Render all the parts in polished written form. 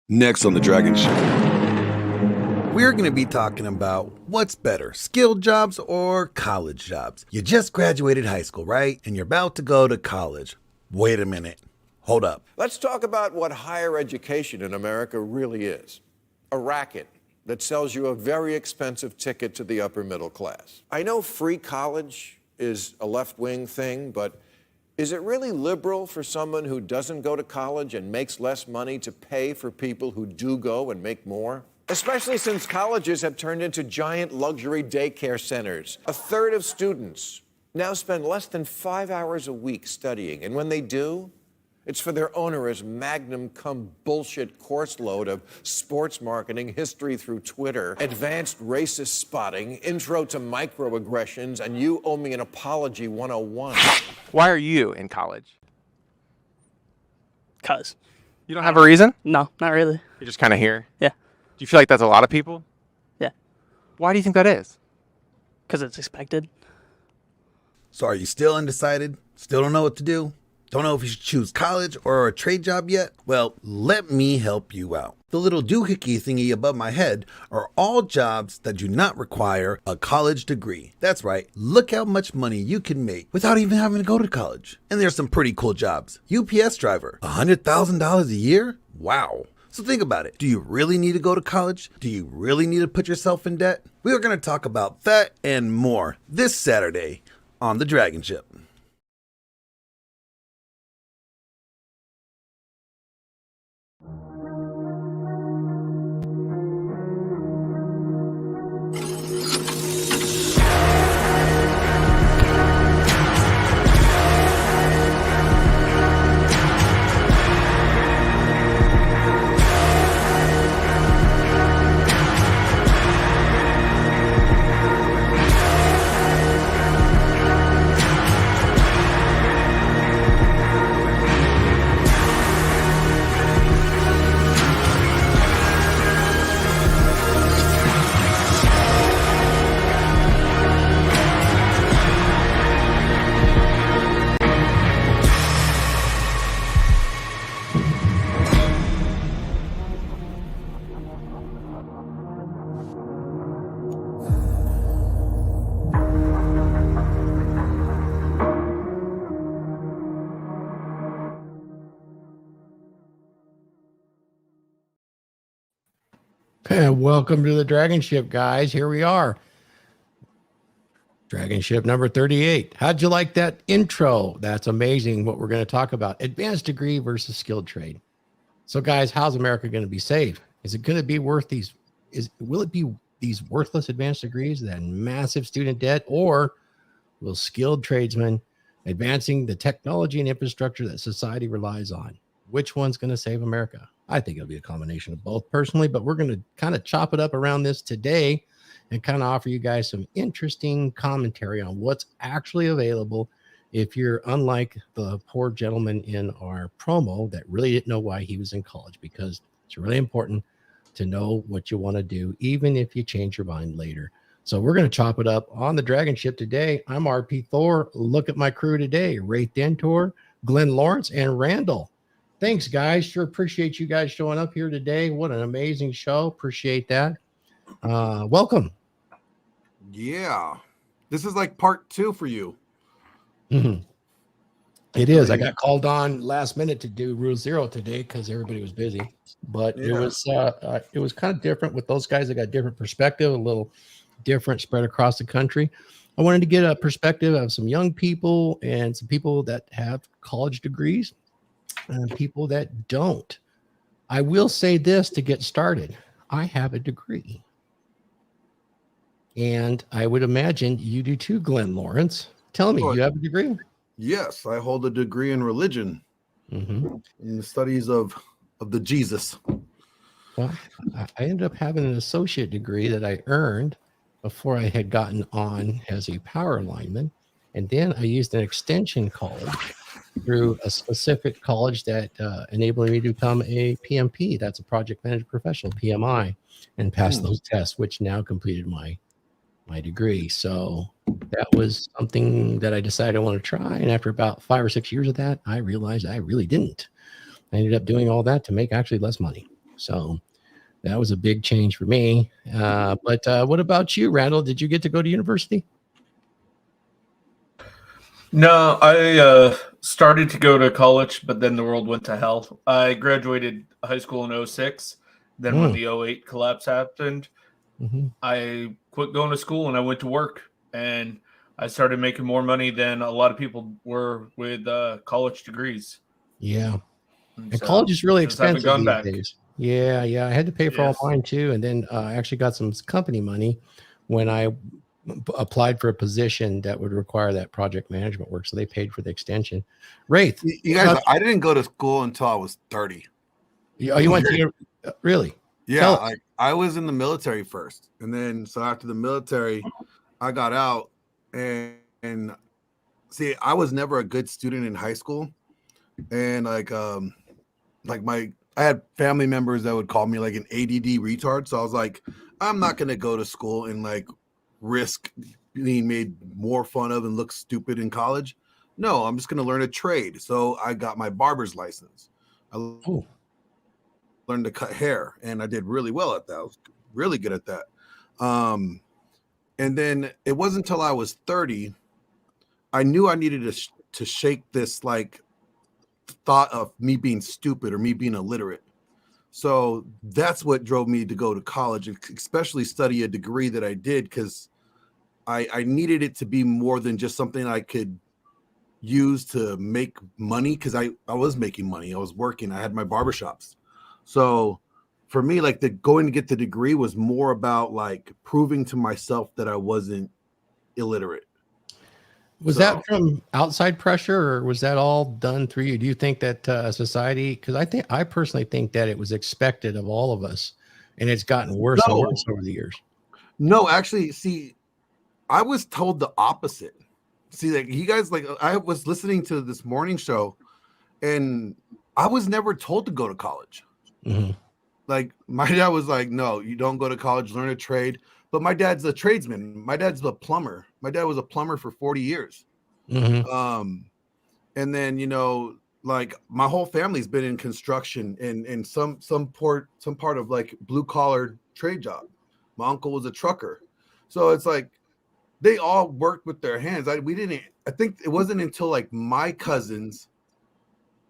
Next on the DragonShip. We're going to be talking about what's better, skilled jobs or college jobs. You just graduated high school, right? And you're about to go to college. Wait a minute. Hold up. Let's talk about what higher education in America really is. A racket that sells you a very expensive ticket to the upper middle class. I know free college is a left-wing thing, but is it really liberal for someone who doesn't go to college and makes less money to pay for people who do go and make more? Especially since colleges have turned into giant luxury daycare centers. A third of students now spend less than 5 hours a week studying, and when they do, it's for their onerous magnum cum bullshit course load of sports marketing, history through Twitter, advanced racist spotting, intro to microaggressions, and you owe me an apology 101. Why are you in college? Cause. You don't have a reason? No, not really. You're just kind of here? Yeah. Do you feel like that's a lot of people? Yeah. Why do you think that is? Because it's expected. So are you still undecided? Still don't know what to do? Don't know if you should choose college or a trade job yet? Well, let me help you out. The little doohickey thingy above my head are all jobs that do not require a college degree. That's right. Look how much money you can make without even having to go to college. And there's some pretty cool jobs. UPS driver, $100,000 a year? Wow. So think about it. Do you really need to go to college? Do you really need to put yourself in debt? We are going to talk about that and more this Saturday on the DragonShip. And welcome to the DragonShip, guys. Here we are. DragonShip number 38. How'd you like that intro? That's amazing what we're going to talk about. Advanced degree versus skilled trade. So, guys, how's America going to be saved? Is it going to be worth these? Will it be these worthless advanced degrees, that massive student debt, or will skilled tradesmen advancing the technology and infrastructure that society relies on? Which one's going to save America? I think it'll be a combination of both personally, but we're going to kind of chop it up around this today and kind of offer you guys some interesting commentary on what's actually available if you're unlike the poor gentleman in our promo that really didn't know why he was in college, because it's really important to know what you want to do, even if you change your mind later. So we're going to chop it up on the DragonShip today. I'm RP Thor. Look at my crew today: Raith, Deantior, Glenn, Laurence, and Randall. Thanks, guys. Sure appreciate you guys showing up here today. What an amazing show. Appreciate that. Welcome. Yeah. This is like part 2 for you. Mm-hmm. It is. I got called on last minute to do Rule Zero today because everybody was busy. But it was kind of different with those guys that got different perspective, a little different spread across the country. I wanted to get a perspective of some young people and some people that have college degrees and people that don't. I will say this to get started. I have a degree. And I would imagine you do too, Glenn Laurence. Tell me, you have a degree? Yes, I hold a degree in religion, in the studies of the Jesus. Well, I ended up having an associate degree that I earned before I had gotten on as a power lineman. And then I used an extension college through a specific college that enabled me to become a PMP. That's a project manager professional, PMI, and passed those tests, which now completed my degree. So that was something that I decided I want to try. And after about 5 or 6 years of that, I realized I really didn't. I ended up doing all that to make actually less money. So that was a big change for me. But what about you, Randall? Did you get to go to university? No, I started to go to college, but then the world went to hell. I graduated high school in 06. Then when the 08 collapse happened, I quit going to school and I went to work. And I started making more money than a lot of people were with college degrees. Yeah. And So, college is really just haven't expensive gone these back. days. Yeah. I had to pay for all Yes. mine too. And then I actually got some company money when I applied for a position that would require that project management work. So they paid for the extension. Raith, You guys, I didn't go to school until I was 30. you went to really? Yeah, like I was in the military first, and then so after the military, I got out, and see, I was never a good student in high school, and like I had family members that would call me like an ADD retard, so I was like, I'm not gonna go to school and like risk being made more fun of and look stupid in college. No, I'm just gonna learn a trade. So I got my barber's license. Learned to cut hair, and I did really well at that. I was really good at that. And then it wasn't until I was 30, I knew I needed to shake this like thought of me being stupid or me being illiterate. So that's what drove me to go to college, and especially study a degree that I did, because I needed it to be more than just something I could use to make money, because I was making money. I was working. I had my barbershops. So for me, like going to get the degree was more about like proving to myself that I wasn't illiterate. Was that from outside pressure, or was that all done through you? Do you think that society, because I personally think that it was expected of all of us, and it's gotten worse and worse over the years. No, actually, see, I was told the opposite. See, like you guys, like I was listening to this morning show, and I was never told to go to college. Like my dad was like, no, you don't go to college, learn a trade. But my dad's a tradesman. My dad's a plumber. My dad was a plumber for 40 years. And then, you know, like my whole family's been in construction and some part of like blue collar trade job. My uncle was a trucker. So it's like they all worked with their hands. I think it wasn't until like my cousins,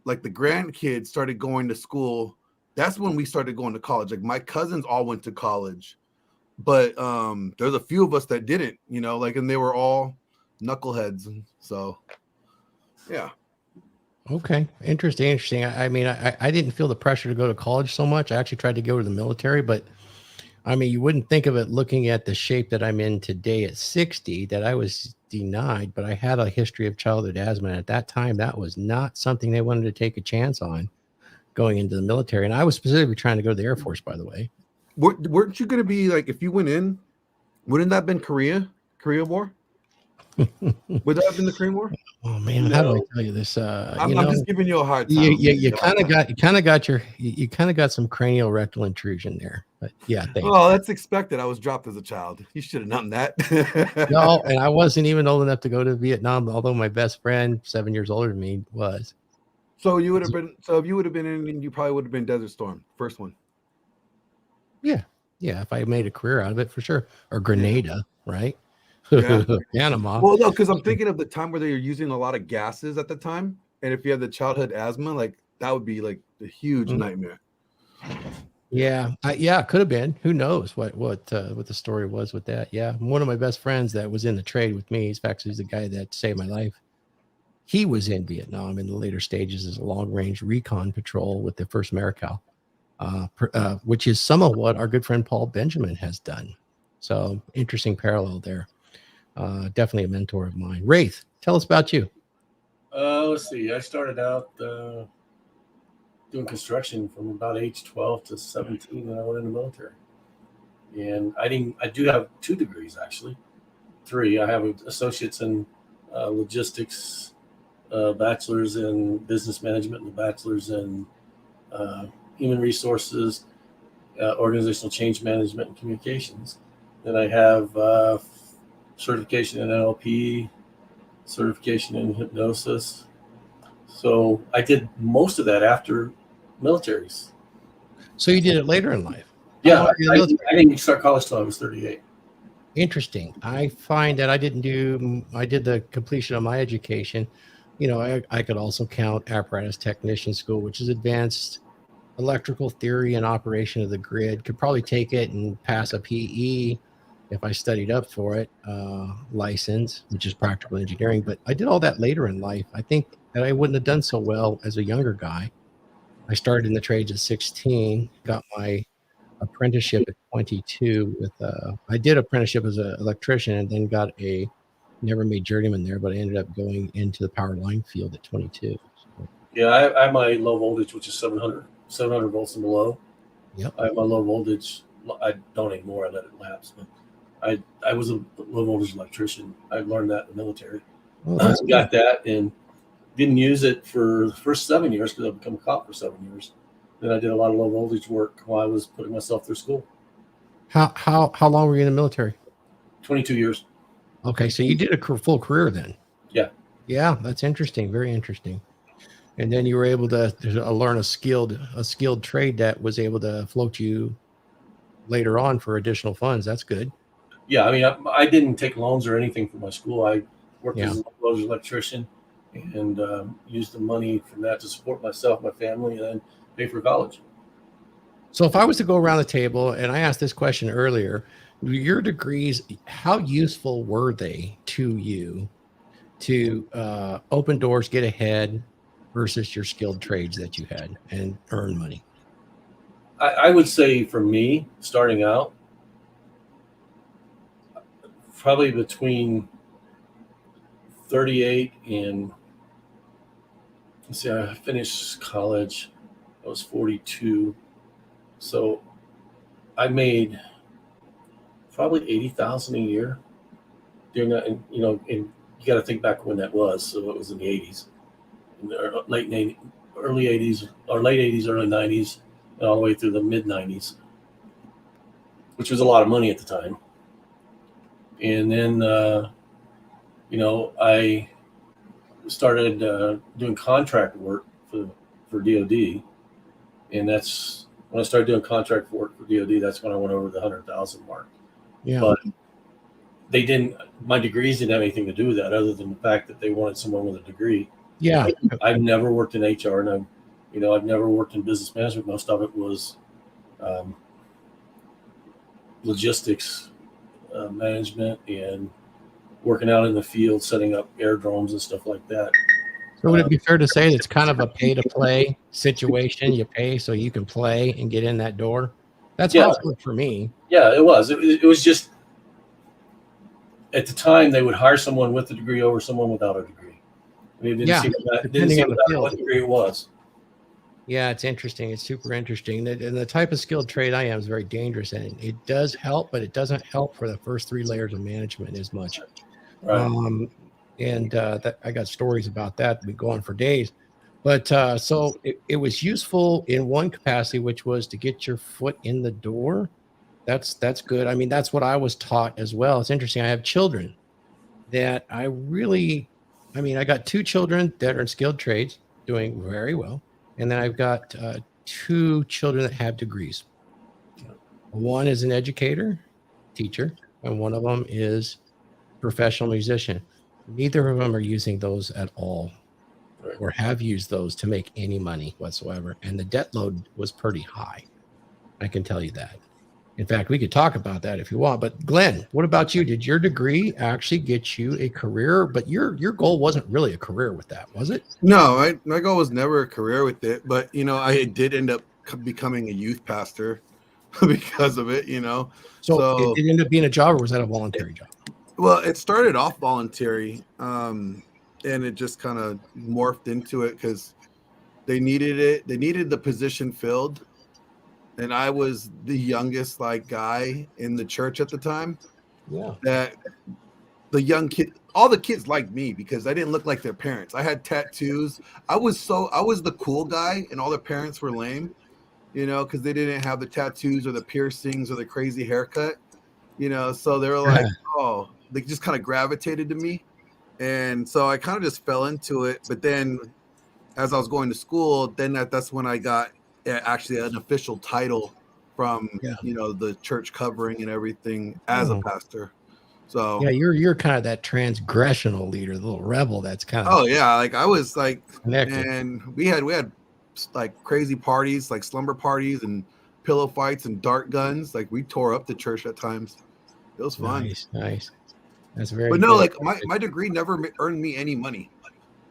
like the grandkids, started going to school. That's when we started going to college. Like my cousins all went to college, but there's a few of us that didn't, you know, like, and they were all knuckleheads. And so, yeah. Okay. Interesting. I mean, I didn't feel the pressure to go to college so much. I actually tried to go to the military, but I mean, you wouldn't think of it looking at the shape that I'm in today at 60 that I was denied, but I had a history of childhood asthma. And at that time, that was not something they wanted to take a chance on going into the military. And I was specifically trying to go to the Air Force, by the way. Weren't you going to be like, if you went in, wouldn't that have been Korea War? Would that have been the Korean War? Oh man, how do I tell you this? I'm just giving you a hard time. You kind of got some cranial rectal intrusion there, but yeah. Oh, that's expected. I was dropped as a child. You should have known that. No, and I wasn't even old enough to go to Vietnam, although my best friend, 7 years older than me, was. So you would have been. So if you would have been in, you probably would have been Desert Storm, first one. Yeah. If I made a career out of it, for sure. Or Grenada, right? Yeah. Panama. Well, no, because I'm thinking of the time where they were using a lot of gases at the time, and if you have the childhood asthma, like that would be like a huge nightmare. Yeah, it could have been. Who knows what the story was with that? Yeah, one of my best friends that was in the trade with me. He's actually the guy that saved my life. He was in Vietnam in the later stages as a long-range recon patrol with the 1st AmeriCal, which is some of what our good friend Paul Benjamin has done. So interesting parallel there. Definitely a mentor of mine. Raith, tell us about you. Let's see. I started out doing construction from about age 12 to 17 when I went in the military. And I do have 2 degrees, actually. 3. I have associates in logistics, bachelor's in business management, and a bachelor's in human resources, organizational change management, and communications. Then I have certification in NLP, certification in hypnosis. So I did most of that after militaries. So you did it later in life. How Yeah, long were you in the military? I didn't start college till I was 38. Interesting. I find that I did the completion of my education. You know, I could also count apparatus technician school, which is advanced electrical theory and operation of the grid. Could probably take it and pass a PE if I studied up for it, license, which is practical engineering. But I did all that later in life. I think that I wouldn't have done so well as a younger guy. I started in the trades at 16, got my apprenticeship at 22 with I did apprenticeship as an electrician and then got never made journeyman there, but I ended up going into the power line field at 22. So, Yeah, I have my low voltage, which is 700 volts and below. yep. I have my low voltage. I don't anymore. I let it lapse. But I was a low voltage electrician. I learned that in the military. Oh, that's Got that and didn't use it for the first 7 years because I've become a cop for 7 years. Then I did a lot of low voltage work while I was putting myself through school. How long were you in the military? 22 years. Okay, so you did a full career then. Yeah. Yeah, that's interesting. Very interesting. And then you were able to learn a skilled trade that was able to float you later on for additional funds. That's good. Yeah, I mean, I didn't take loans or anything from my school. I worked Yeah. as a low voltage electrician and used the money from that to support myself, my family, and then pay for college. So if I was to go around the table and I asked this question earlier, your degrees, how useful were they to you to open doors, get ahead versus your skilled trades that you had and earn money? I would say for me, starting out, probably between 38 and, let's see, I finished college, I was 42. So I made probably 80,000 a year doing that. And, you got to think back when that was. So it was in the 80s, in the early 80s, or late 80s, early 90s, and all the way through the mid 90s, which was a lot of money at the time. And then, I started doing contract work for DOD. And that's when I started doing contract work for DOD. That's when I went over the 100,000 mark. Yeah. But my degrees didn't have anything to do with that, other than the fact that they wanted someone with a degree. Yeah. I've never worked in HR, and I've never worked in business management. Most of it was logistics management and working out in the field, setting up aerodromes and stuff like that. So would it be fair to say it's kind of a pay to play situation? You pay so you can play and get in that door. That's how it worked for me. Yeah, it was. It was just, at the time, they would hire someone with a degree over someone without a degree. I mean, it didn't seem depending on the field. what degree it was. Yeah, it's interesting. It's super interesting. And the type of skilled trade I am is very dangerous. And it does help, but it doesn't help for the first 3 layers of management as much. Right. I got stories about that. We go on for days. But so it was useful in one capacity, which was to get your foot in the door. That's good. I mean, that's what I was taught as well. It's interesting. I have children that I got 2 children that are in skilled trades doing very well. And then I've got 2 children that have degrees. One is an educator, teacher, and one of them is professional musician. Neither of them are using those at all, or have used those to make any money whatsoever. And the debt load was pretty high. I can tell you that. In fact, we could talk about that if you want. But Glenn, what about you? Did your degree actually get you a career? But your goal wasn't really a career with that, was it? No, my goal was never a career with it. But, I did end up becoming a youth pastor because of it, So it ended up being a job, or was that a voluntary job? Well, it started off voluntary, and it just kind of morphed into it because they needed it. They needed the position filled. And I was the youngest guy in the church at the time. Yeah. That the young kid, all the kids liked me because I didn't look like their parents. I had tattoos. I was the cool guy, and all their parents were lame, because they didn't have the tattoos or the piercings or the crazy haircut, So they were like, oh, they just kind of gravitated to me. And so I kind of just fell into it. But then as I was going to school, then that's when I got actually an official title from Yeah. the church covering and everything as a pastor. So yeah, you're kind of that transgressional leader, the little rebel that's kind of oh yeah, like I was like, connected. and we had like crazy parties, like slumber parties and pillow fights and dart guns. Like we tore up the church at times. It was fun. Nice. That's very But no, good. like my degree never earned me any money.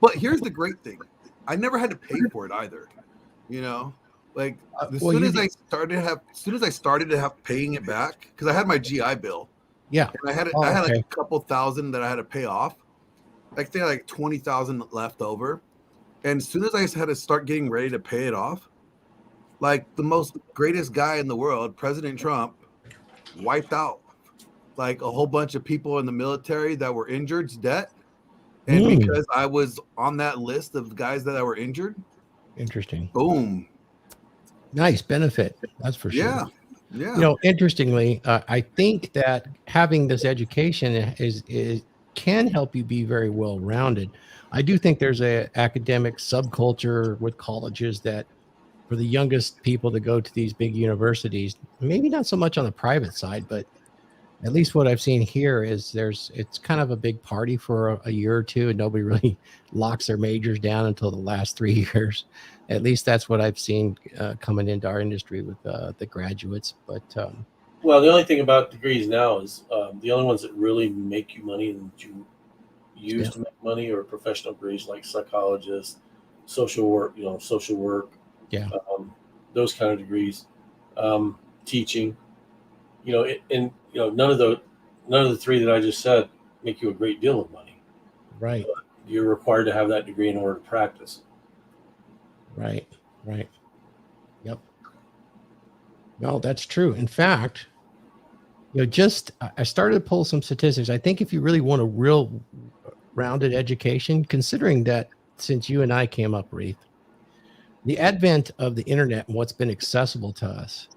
But here's the great thing: I never had to pay for it either. Like as well, soon you as did- I started to have paying it back, because I had my GI Bill yeah. and I had Oh, like okay. a couple thousand that I had to pay off. Like they had like 20,000 left over, and as soon as I had to start getting ready to pay it off, like the most greatest guy in the world, President Trump, wiped out like a whole bunch of people in the military that were injured's debt. And because I was on that list of guys that were injured, Interesting. boom. Nice benefit. That's for sure. Yeah. Interestingly, I think that having this education is can help you be very well rounded. I do think there's a academic subculture with colleges that for the youngest people to go to these big universities, maybe not so much on the private side, but at least what I've seen here is it's kind of a big party for a year or two, and nobody really locks their majors down until the last 3 years. At least that's what I've seen coming into our industry with the graduates. But Well, the only thing about degrees now is the only ones that really make you money and that you use to make money are professional degrees like psychologist, social work, those kind of degrees, teaching, and none of the three that I just said make you a great deal of money. right, You're required to have that degree in order to practice. right. Yep. No, that's true. In fact, I started to pull some statistics. I think if you really want a real rounded education, considering that since you and I came up, Raith, the advent of the internet and what's been accessible to us,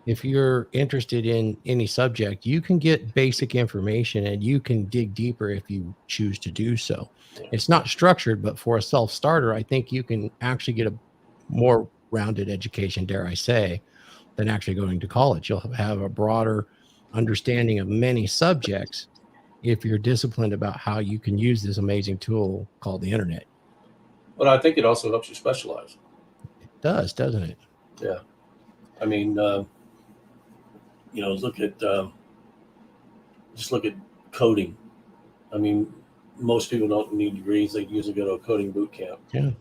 if you're interested in any subject, you can get basic information and you can dig deeper if you choose to do so. It's not structured, but for a self-starter, I think you can actually get a more rounded education, dare I say, than actually going to college. You'll have a broader understanding of many subjects if you're disciplined about how you can use this amazing tool called the internet. But I think it also helps you specialize. It does, doesn't it? Yeah. I mean, look at coding. I mean, most people don't need degrees. They usually go to a coding boot camp. Yeah. And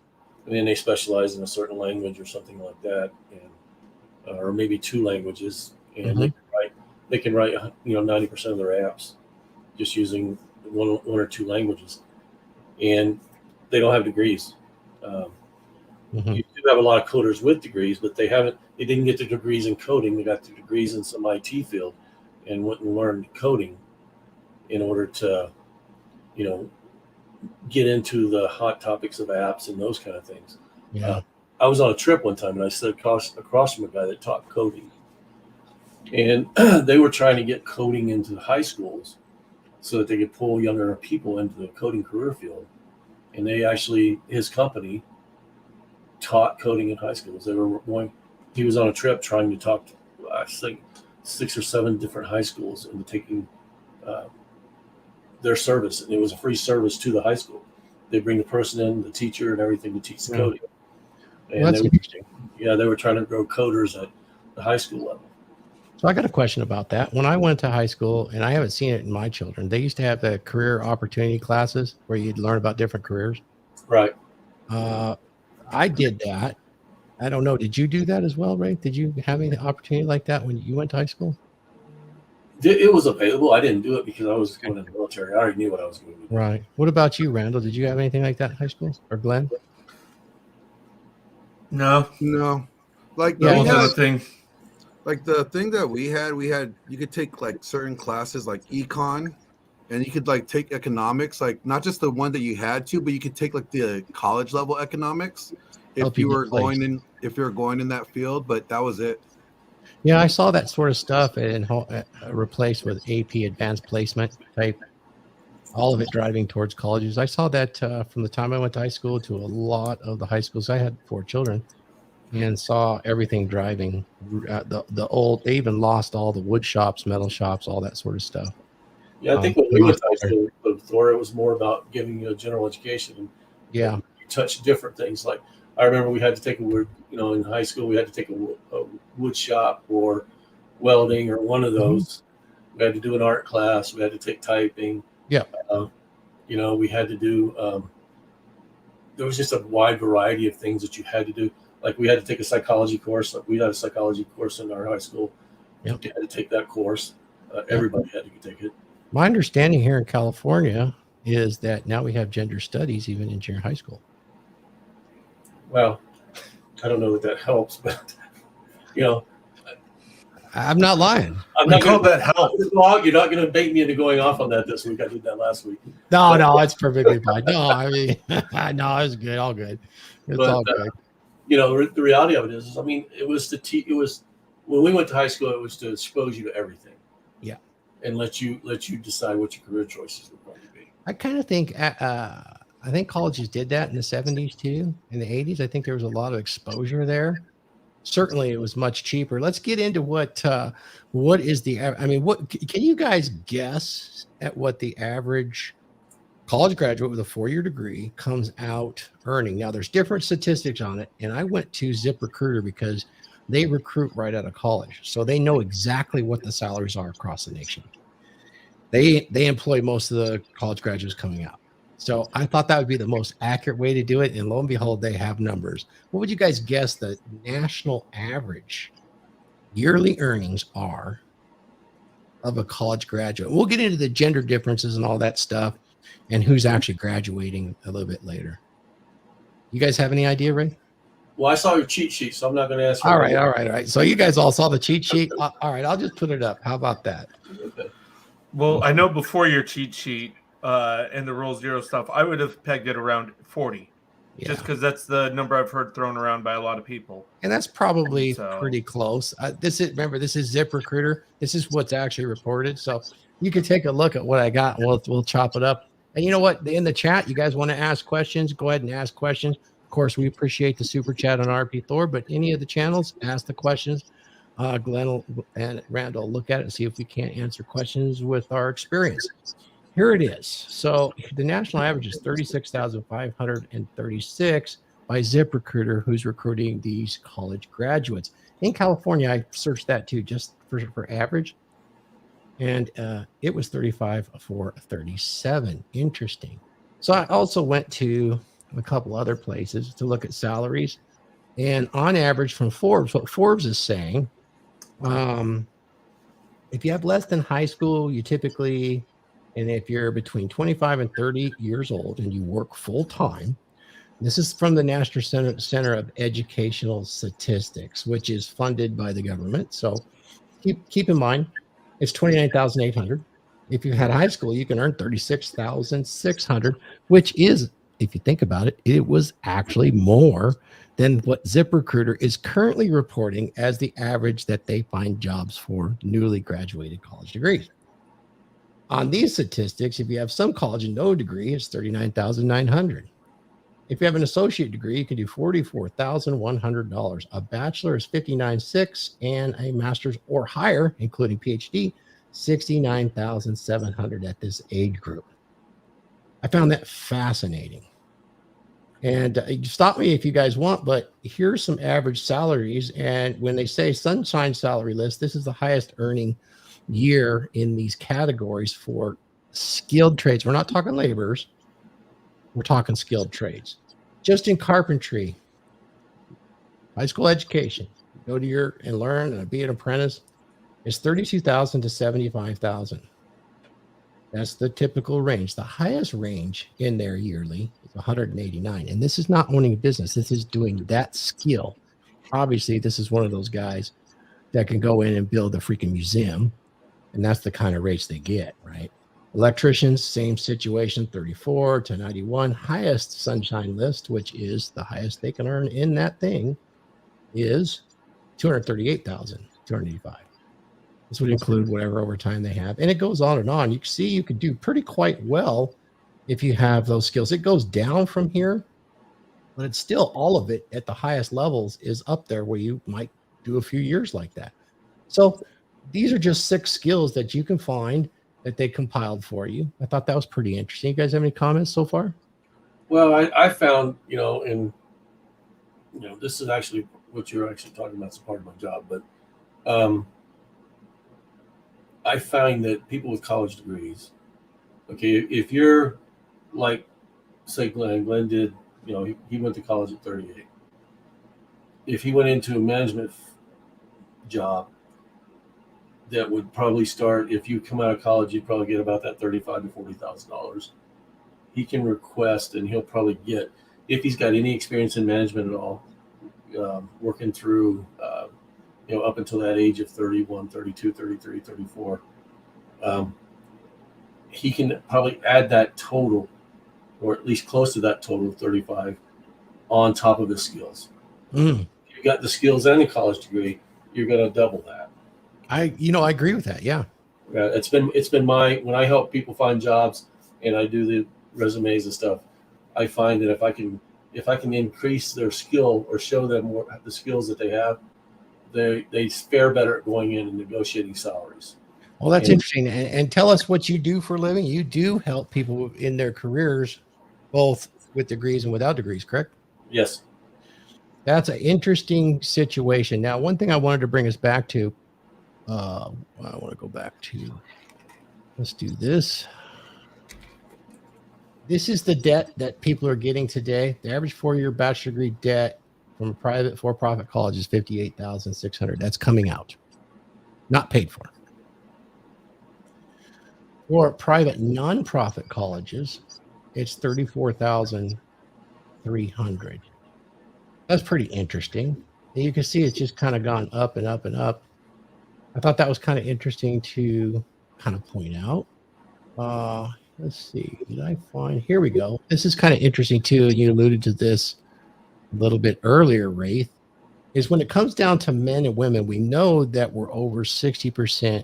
then they specialize in a certain language or something like that, and or maybe two languages, and they can write 90% of their apps just using one or two languages, and they don't have degrees. You do have a lot of coders with degrees, but they didn't get their degrees in coding. They got their degrees in some IT field and went and learned coding in order to, get into the hot topics of apps and those kind of things. Yeah. I was on a trip one time and I sat across from a guy that taught coding, and they were trying to get coding into high schools so that they could pull younger people into the coding career field. And his company taught coding in high schools. He was on a trip trying to talk to, I think, 6 or 7 different high schools into taking their service. And it was a free service to the high school. They bring the person in, the teacher and everything to teach the coding. And Well, that's interesting. They were trying to grow coders at the high school level. So I got a question about that. When I went to high school, and I haven't seen it in my children, they used to have the career opportunity classes where you'd learn about different careers. Right. I did that. I don't know. Did you do that as well, Ray? Did you have any opportunity like that when you went to high school? It was available. I didn't do it because I was going in the military. I already knew what I was going to do. Right. What about you, Randall? Did you have anything like that in high school? Or Glenn? No. Like Yeah, we had, thing. like the thing that we had you could take like certain classes like econ, and you could like take economics, like not just the one that you had to, but you could take like the college level economics if you were going in that field. But that was it. Yeah, I saw that sort of stuff and replaced with AP advanced placement type, all of it driving towards colleges. I saw that from the time I went to high school to a lot of the high schools. I had 4 children. and saw everything driving. The old, they even lost all the wood shops, metal shops, all that sort of stuff. Yeah, I think when we went to high school with Thor, it was more about giving you a general education. And Yeah. you touch different things. Like I remember we had to take a wood, in high school, we had to take a wood shop or welding or one of those. We had to do an art class. We had to take typing. Yeah. We had to do, there was just a wide variety of things that you had to do. Like we had to take a psychology course. Like we had a psychology course in our high school. Yep. You had to take that course. Everybody had to take it. My understanding here in California is that now we have gender studies even in junior high school. Well, I don't know that helps, but I'm not lying. I'm not going to help. You're not going to bait me into going off on that this week. I did that last week. No, that's perfectly fine. No, I mean, no, it's good. All good. It's all good. The reality of it is, it was it was when we went to high school, it was to expose you to everything. Yeah. And let you decide what your career choices were going to be. I kind of think, I think colleges did that in the 70s too. In the 80s, I think there was a lot of exposure there. Certainly, it was much cheaper. Let's get into what is the, what can you guys guess at what the average college graduate with a 4-year degree comes out earning? Now, there's different statistics on it, and I went to ZipRecruiter because they recruit right out of college, so they know exactly what the salaries are across the nation. They employ most of the college graduates coming out. So I thought that would be the most accurate way to do it. And lo and behold, they have numbers. What would you guys guess the national average yearly earnings are of a college graduate? We'll get into the gender differences and all that stuff and who's actually graduating a little bit later. You guys have any idea, Ray? Well, I saw your cheat sheet, so I'm not going to ask. All right. So you guys all saw the cheat sheet. All right, I'll just put it up. How about that? Okay. Well, I know before your cheat sheet and the Rule Zero stuff, I would have pegged it around 40, just because that's the number I've heard thrown around by a lot of people. And that's probably pretty close. This is ZipRecruiter. This is what's actually reported. So you can take a look at what I got, and we'll chop it up. And you know what? In the chat, you guys want to ask questions, go ahead and ask questions. Of course, we appreciate the super chat on RP Thor, but any of the channels, ask the questions. Glenn and Randall look at it and see if we can't answer questions with our experience. Here it is. So the national average is 36,536 by ZipRecruiter, who's recruiting these college graduates. In California, I searched that too, just for average. And it was 35,437. Interesting. So I also went to a couple other places to look at salaries. And on average from Forbes, what Forbes is saying, if you have less than high school, you typically, and if you're between 25 and 30 years old and you work full time, this is from the National Center of Educational Statistics, which is funded by the government. So keep in mind, it's 29,800. If you had high school, you can earn 36,600, which is, if you think about it, it was actually more than what ZipRecruiter is currently reporting as the average that they find jobs for newly graduated college degrees. On these statistics, if you have some college and no degree, it's 39,900. If you have an associate degree, you can do $44,100. A bachelor is $59,600, and a master's or higher, including PhD, $69,700 at this age group. I found that fascinating. And stop me if you guys want, but here's some average salaries. And when they say Sunshine Salary List, this is the highest earning year in these categories for skilled trades. We're not talking laborers. We're talking skilled trades. Just in carpentry, high school education, go to your and learn and be an apprentice, is $32,000 to $75,000. That's the typical range. The highest range in there yearly is 189. And this is not owning a business. This is doing that skill. Obviously, this is one of those guys that can go in and build a freaking museum. And that's the kind of rates they get, right? Electricians, same situation, 34 to 91. Highest Sunshine List, which is the highest they can earn in that thing, is $238,285. This would include whatever overtime they have. And it goes on and on. You can see you could do pretty quite well if you have those skills. It goes down from here. but it's still all of it at the highest levels is up there where you might do a few years like that. So these are just 6 skills that you can find that they compiled for you. I thought that was pretty interesting. You guys have any comments so far? Well, I found, this is actually what you're actually talking about. It's part of my job, but I find that people with college degrees, okay, if you're like, say, Glenn did, he went to college at 38. If he went into a management job, that would probably start, if you come out of college, you'd probably get about that $35,000 to $40,000. He can request, and he'll probably get, if he's got any experience in management at all, working through, up until that age of 31, 32, 33, 34, he can probably add that total, or at least close to that total of 35, on top of his skills. If you got the skills and a college degree, you're going to double that. I agree with that. Yeah. It's been when I help people find jobs and I do the resumes and stuff, I find that if I can increase their skill or show them more the skills that they have, they fare better at going in and negotiating salaries. Well, that's interesting. And tell us what you do for a living. You do help people in their careers, both with degrees and without degrees, correct? Yes. That's an interesting situation. Now, one thing I wanted to bring us back to, I want to go back to, let's do this. This is the debt that people are getting today. The average 4-year bachelor degree debt from a private for-profit college is $58,600. That's coming out, not paid for. For private nonprofit colleges, it's $34,300. That's pretty interesting. And you can see it's just kind of gone up and up and up. I thought that was kind of interesting to kind of point out. Let's see. Did I find? Here we go. This is kind of interesting too. You alluded to this a little bit earlier, Raith. Is when it comes down to men and women, we know that we're over 60%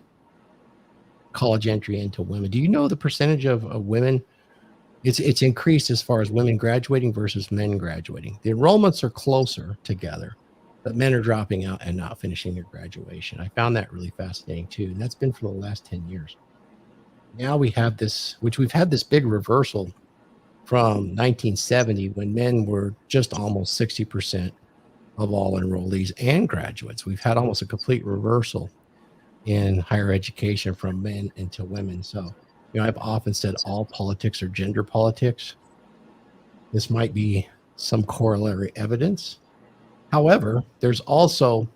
college entry into women. Do you know the percentage of women? It's increased as far as women graduating versus men graduating. The enrollments are closer together, but men are dropping out and not finishing their graduation. I found that really fascinating too. And that's been for the last 10 years. Now we have this, which we've had this big reversal from 1970 when men were just almost 60% of all enrollees and graduates. We've had almost a complete reversal in higher education from men into women. So, I've often said all politics are gender politics. This might be some corollary evidence. However, there's also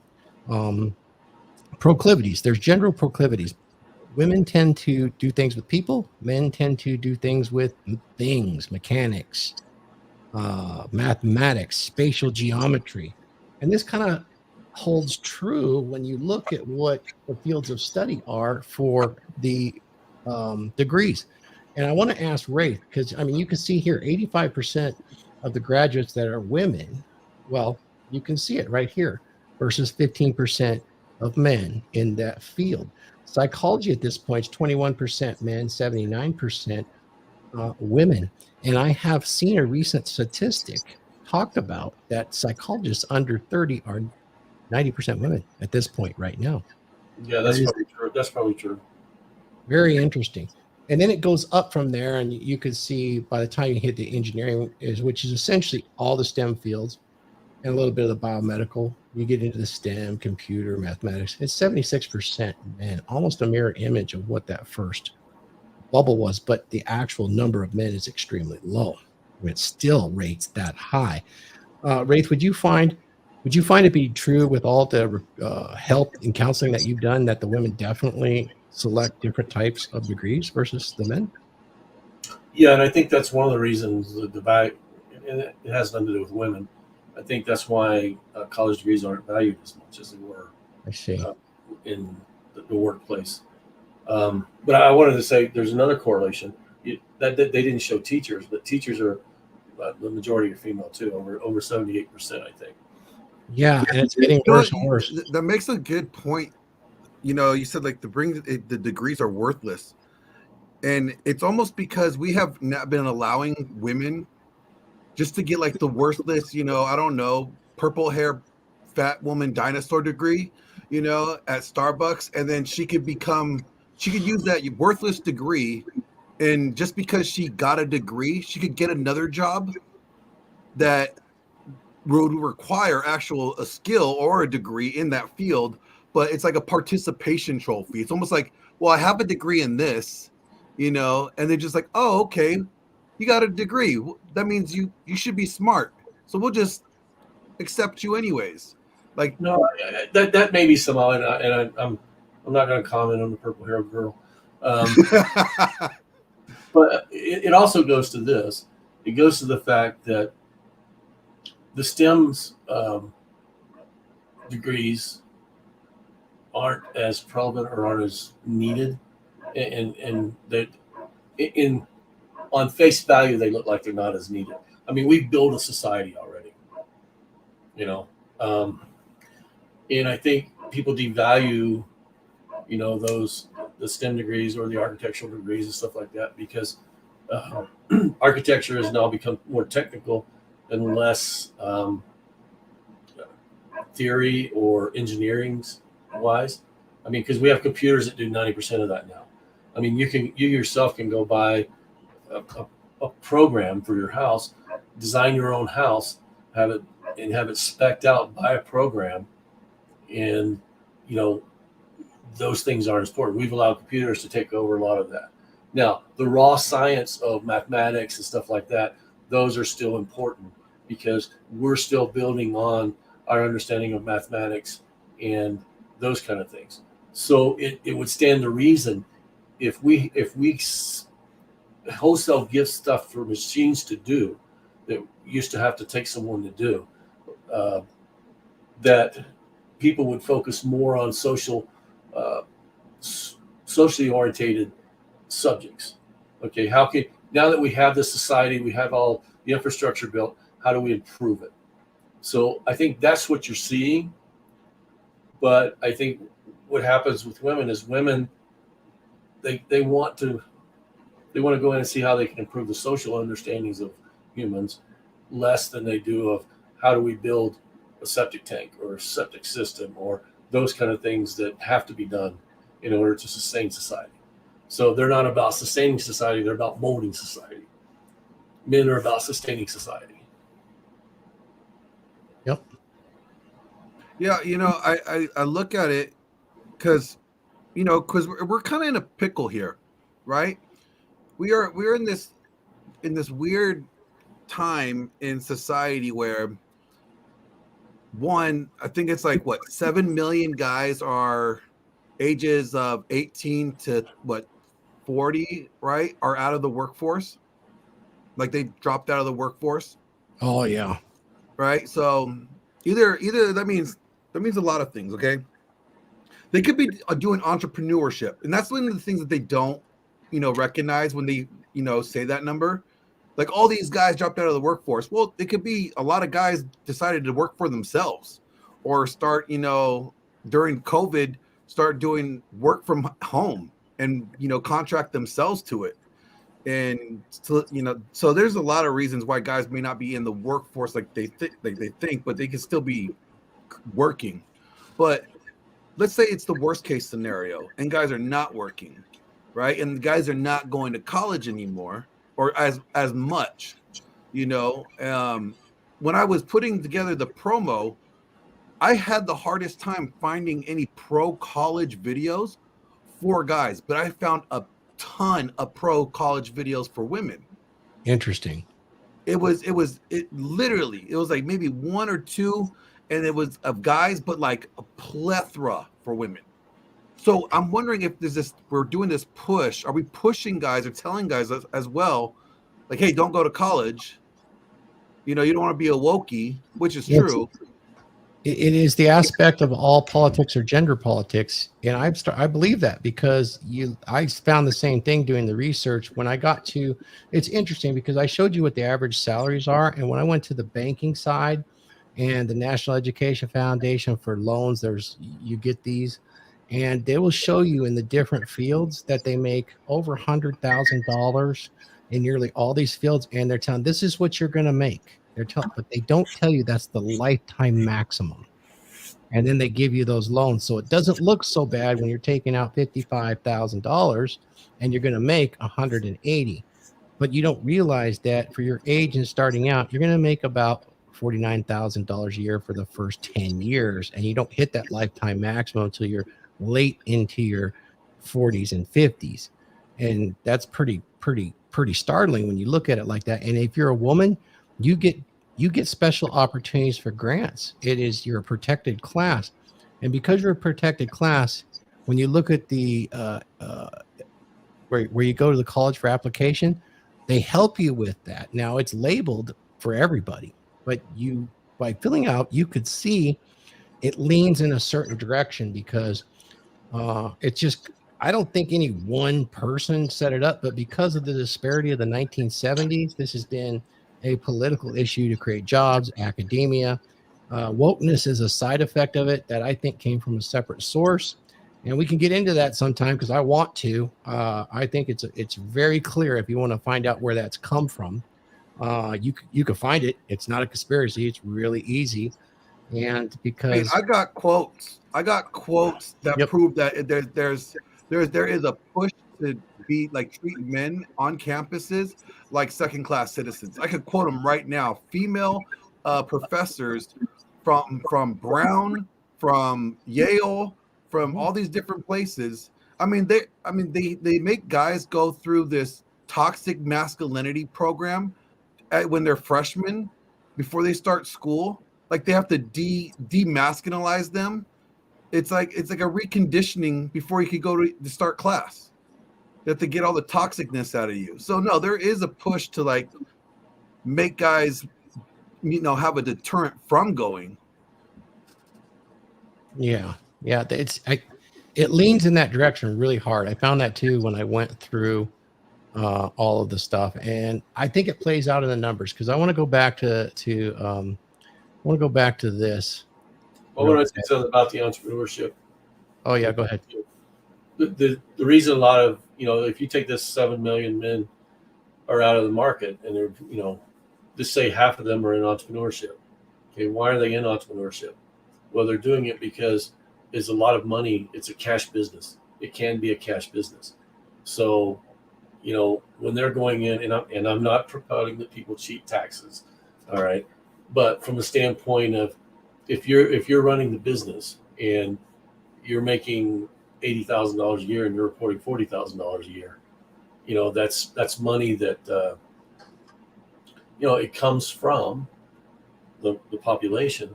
proclivities. There's general proclivities. Women tend to do things with people. Men tend to do things with things, mechanics, mathematics, spatial geometry. And this kind of holds true when you look at what the fields of study are for the degrees. And I want to ask Raith, because, you can see here, 85% of the graduates that are women, well, you can see it right here, versus 15% of men in that field. Psychology at this point is 21% men, 79% women. And I have seen a recent statistic talked about that psychologists under 30 are 90% women at this point right now. Yeah, that's probably true. That's probably true. Very interesting. And then it goes up from there, and you can see by the time you hit the engineering, which is essentially all the STEM fields and a little bit of the biomedical, you get into the STEM, computer, mathematics. It's 76%, man, almost a mirror image of what that first bubble was, but the actual number of men is extremely low. It still rates that high. Raith, would you find it be true with all the help and counseling that you've done that the women definitely select different types of degrees versus the men? Yeah, and I think that's one of the reasons that and it has nothing to do with women. I think that's why college degrees aren't valued as much as they were. I see. In the workplace. But I wanted to say there's another correlation that they didn't show teachers, but teachers are the majority are female too, over 78%, I think. Yeah, and it's getting worse and worse. That makes a good point. You said like the degrees are worthless, and it's almost because we have not been allowing women just to get like the worthless, I don't know, purple hair, fat woman dinosaur degree, at Starbucks, and then she could use that worthless degree, and just because she got a degree, she could get another job that would require a skill or a degree in that field, but it's like a participation trophy. It's almost like, well, I have a degree in this, and they're just like, oh, okay, you got a degree. That means you should be smart. So we'll just accept you anyways. Like, no, that may be somehow, and I'm not going to comment on the purple haired girl. But it also goes to this. It goes to the fact that the STEM's degrees aren't as prevalent or aren't as needed, and that on face value they look like they're not as needed. I mean, we've built a society already, and I think people devalue, the STEM degrees or the architectural degrees and stuff like that, because architecture has now become more technical and less theory or engineering wise. I mean, because we have computers that do 90% of that now. I mean, you yourself can go buy a program for your house, design your own house, have it spec'd out by a program, and those things aren't important. We've allowed computers to take over a lot of that. Now, the raw science of mathematics and stuff like that, those are still important because we're still building on our understanding of mathematics and those kind of things. So it would stand to reason if we wholesale give stuff for machines to do that used to have to take someone to do, that people would focus more on socially orientated subjects. Okay, now that we have this society, we have all the infrastructure built, how do we improve it? So I think that's what you're seeing. But I think what happens with women is they want to go in and see how they can improve the social understandings of humans less than they do of how do we build a septic tank or a septic system or those kind of things that have to be done in order to sustain society. So they're not about sustaining society, they're about molding society. Men are about sustaining society. Yep. Yeah, I look at it because we're kind of in a pickle here, right? We're in this weird time in society where I think it's like 7 million guys are ages of 18 to 40, right? Are out of the workforce. Like they dropped out of the workforce. Oh yeah. Right. So either that means a lot of things. Okay. They could be doing entrepreneurship, and that's one of the things that they don't, recognize when they, say that number. Like all these guys dropped out of the workforce. Well, it could be a lot of guys decided to work for themselves, or start, during COVID, start doing work from home and contract themselves to it. And so there's a lot of reasons why guys may not be in the workforce like they think, but they can still be working. But let's say it's the worst case scenario and guys are not working, right? And the guys are not going to college anymore or as much, when I was putting together the promo, I had the hardest time finding any pro college videos for guys, but I found a ton of pro college videos for women. Interesting. It was like maybe one or two, and it was of guys, but like a plethora for women. So I'm wondering if we're doing this push. Are we pushing guys or telling guys as well, like, hey, don't go to college. You don't want to be a wokie, which is true. It is the aspect of all politics or gender politics, and I believe that because I found the same thing doing the research. When I got to, it's interesting because I showed you what the average salaries are, and when I went to the banking side and the National Education Foundation for loans, you get these, and they will show you in the different fields that they make over $100,000 in nearly all these fields, and they're telling this is what you're going to make. But they don't tell you that's the lifetime maximum. And then they give you those loans, so it doesn't look so bad when you're taking out $55,000 and you're going to make 180. But you don't realize that for your age and starting out, you're going to make about $49,000 a year for the first 10 years, and you don't hit that lifetime maximum until you're late into your 40s and 50s. And that's pretty startling when you look at it like that. And if you're a woman, you get special opportunities for grants. You're a protected class, and because you're a protected class, when you look at the where you go to the college for application, they help you with that. Now it's labeled for everybody, but by filling out, you could see it leans in a certain direction because it's just. I don't think any one person set it up, but because of the disparity of the 1970s, this has been a political issue to create jobs, academia. Wokeness is a side effect of it that I think came from a separate source. And we can get into that sometime because I want to. I think it's very clear if you want to find out where that's come from. You can find it. It's not a conspiracy. It's really easy. And because I got quotes that prove that there is a push to be like treat men on campuses like second-class citizens. I could quote them right now. Female professors from Brown, from Yale, from all these different places. They make guys go through this toxic masculinity program when they're freshmen before they start school. Like they have to demasculinize them. It's like a reconditioning before you could go to start class. You have to get all the toxicness out of you. So no, there is a push to like make guys, have a deterrent from going. Yeah. It leans in that direction really hard. I found that too when I went through all of the stuff, and I think it plays out in the numbers because I want to go back to this. I want to say something about the entrepreneurship. Oh yeah, go ahead. The reason a lot of, if you take this 7 million men are out of the market and they're, just say half of them are in entrepreneurship. Okay. Why are they in entrepreneurship? Well, they're doing it because it's a lot of money. It's a cash business. It can be a cash business. So, when they're going in, and I'm not promoting that people cheat taxes. All right. But from the standpoint of, if you're running the business and you're making $80,000 a year and you're reporting $40,000 a year, that's money that it comes from the population,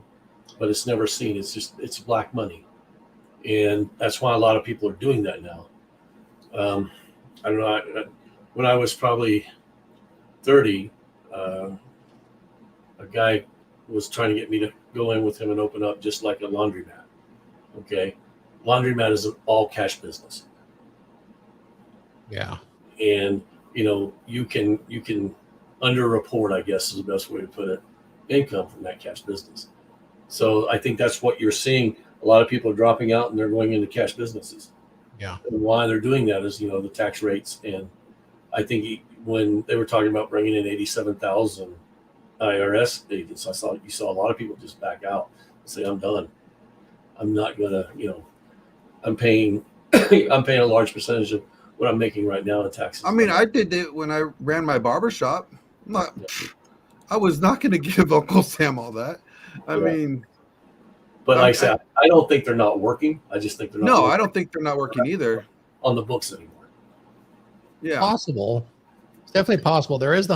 but it's never seen. It's black money, and that's why a lot of people are doing that now. I don't know. When I was probably 30, a guy was trying to get me to go in with him and open up just like a laundromat. Okay. Laundromat is an all cash business. Yeah. And, you can underreport, I guess is the best way to put it, income from that cash business. So I think that's what you're seeing. A lot of people are dropping out and they're going into cash businesses. Yeah. And why they're doing that is, the tax rates. And I think when they were talking about bringing in 87,000 IRS agents, you saw a lot of people just back out and say, I'm done. I'm not gonna, I'm paying a large percentage of what I'm making right now in taxes. I did it when I ran my barbershop. I was not going to give Uncle Sam all that. But like I said, I don't think they're not working. I just think they're not. No, working. I don't think they're not working either on the books anymore. Yeah, possible. It's definitely possible. There is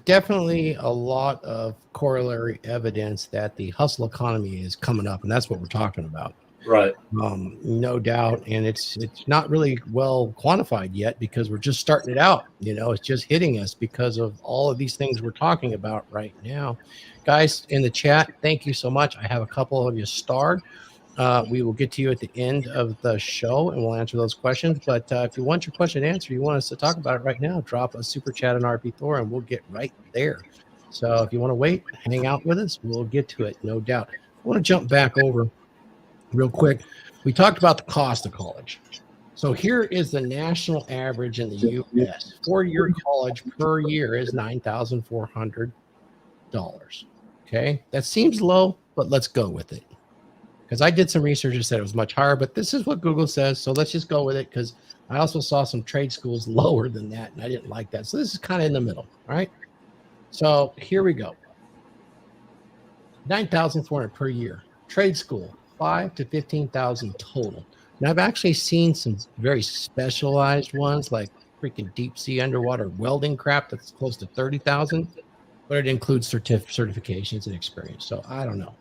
definitely a lot of corollary evidence that the hustle economy is coming up, and that's what we're talking about. Right. No doubt. And it's not really well quantified yet because we're just starting it out. It's just hitting us because of all of these things we're talking about right now. Guys in the chat, thank you so much. I have a couple of you starred. We will get to you at the end of the show and we'll answer those questions. But if you want your question answered, you want us to talk about it right now, drop a super chat on RP Thor and we'll get right there. So if you want to wait, hang out with us, we'll get to it, no doubt. I want to jump back over real quick. We talked about the cost of college. So here is the national average in the U.S. 4-year college per year is $9,400. Okay, that seems low, but let's go with it. Because I did some research that said it was much higher, but this is what Google says. So let's just go with it, because I also saw some trade schools lower than that, and I didn't like that. So this is kind of in the middle. All right. So here we go. 9,400 per year. Trade school, 5 to 15,000 total. Now I've actually seen some very specialized ones, like freaking deep sea underwater welding crap that's close to 30,000, but it includes certifications and experience. So I don't know.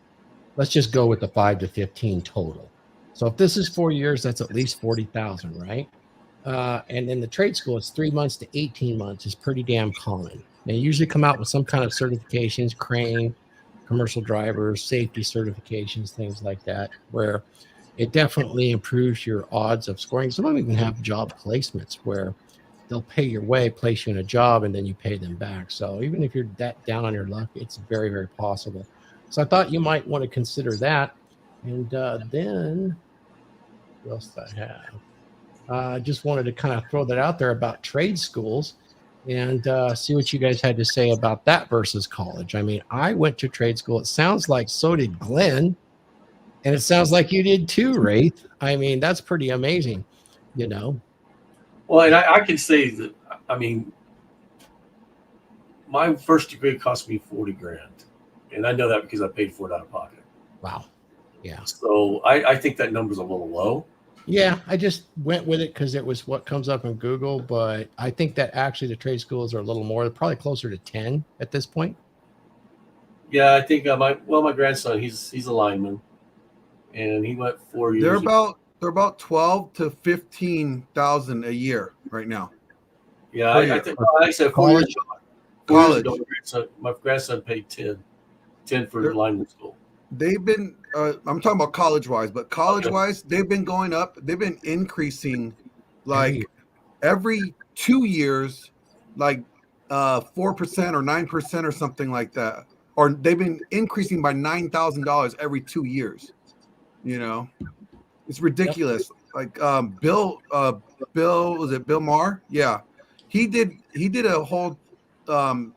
Let's just go with the 5 to 15 total. So if this is 4 years, that's at least 40,000, right? And then the trade school, it's 3 months to 18 months is pretty damn common. They usually come out with some kind of certifications, crane, commercial drivers, safety certifications, things like that, where it definitely improves your odds of scoring. Some of them even have job placements where they'll pay your way, place you in a job, and then you pay them back. So even if you're that down on your luck, it's very, very possible. So I thought you might want to consider that. And then what else did I have? I just wanted to kind of throw that out there about trade schools and see what you guys had to say about that versus college. I mean, I went to trade school. It sounds like so did Glenn. And it sounds like you did too, Raith. I mean, that's pretty amazing, you know. Well, and I can say that, I mean, my first degree cost me $40,000. And I know that because I paid for it out of pocket. Wow. Yeah. So I think that number's a little low. Yeah, I just went with it because it was what comes up in Google. But I think that actually the trade schools are a little more, probably closer to 10 at this point. Yeah, I think my grandson, he's a lineman, and he went 4 years. They're about 12 to 15,000 a year right now. Yeah, I think like I said 4 years ago. College. My grandson paid 10 for lineman school. They've been I'm talking about college wise, but college wise, they've been going up. They've been increasing like every 2 years, like 4% or 9% or something like that. Or they've been increasing by $9,000 every 2 years. You know, it's ridiculous. Like Bill was it Bill Maher? Yeah, he did a whole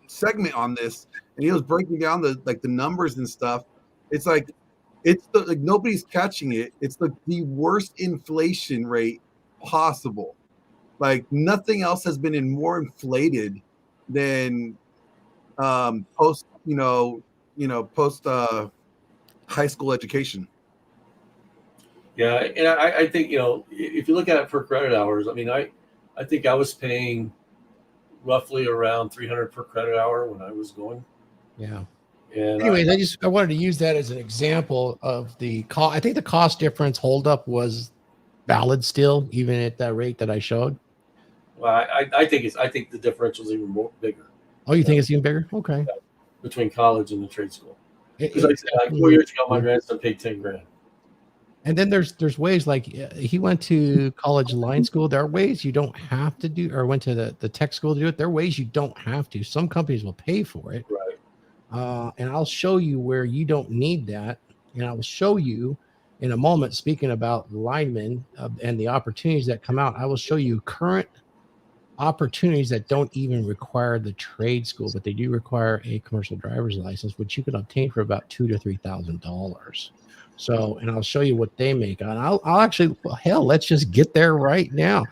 segment on this, and he was breaking down the numbers and stuff. It's like nobody's catching it. It's the worst inflation rate possible. Like nothing else has been more inflated than post high school education. Yeah, and I think, if you look at it per credit hours, I mean, I think I was paying roughly around 300 per credit hour when I was going. Yeah. And anyways, I wanted to use that as an example of the cost. I think the cost difference holdup was valid still, even at that rate that I showed. Well, I think the differential is even bigger. Oh, you think it's even bigger? Okay. Between college and the trade school. Because like 4 years ago, my grandson paid $10,000. And then there's ways, like he went to college line school. There are ways you don't have to do, or went to the tech school to do it. There are ways you don't have to. Some companies will pay for it. Right. And I'll show you where you don't need that. And I will show you in a moment, speaking about linemen and the opportunities that come out, I will show you current opportunities that don't even require the trade school, but they do require a commercial driver's license, which you can obtain for about $2,000 to $3,000. So, and I'll show you what they make. And I'll actually, hell, let's just get there right now.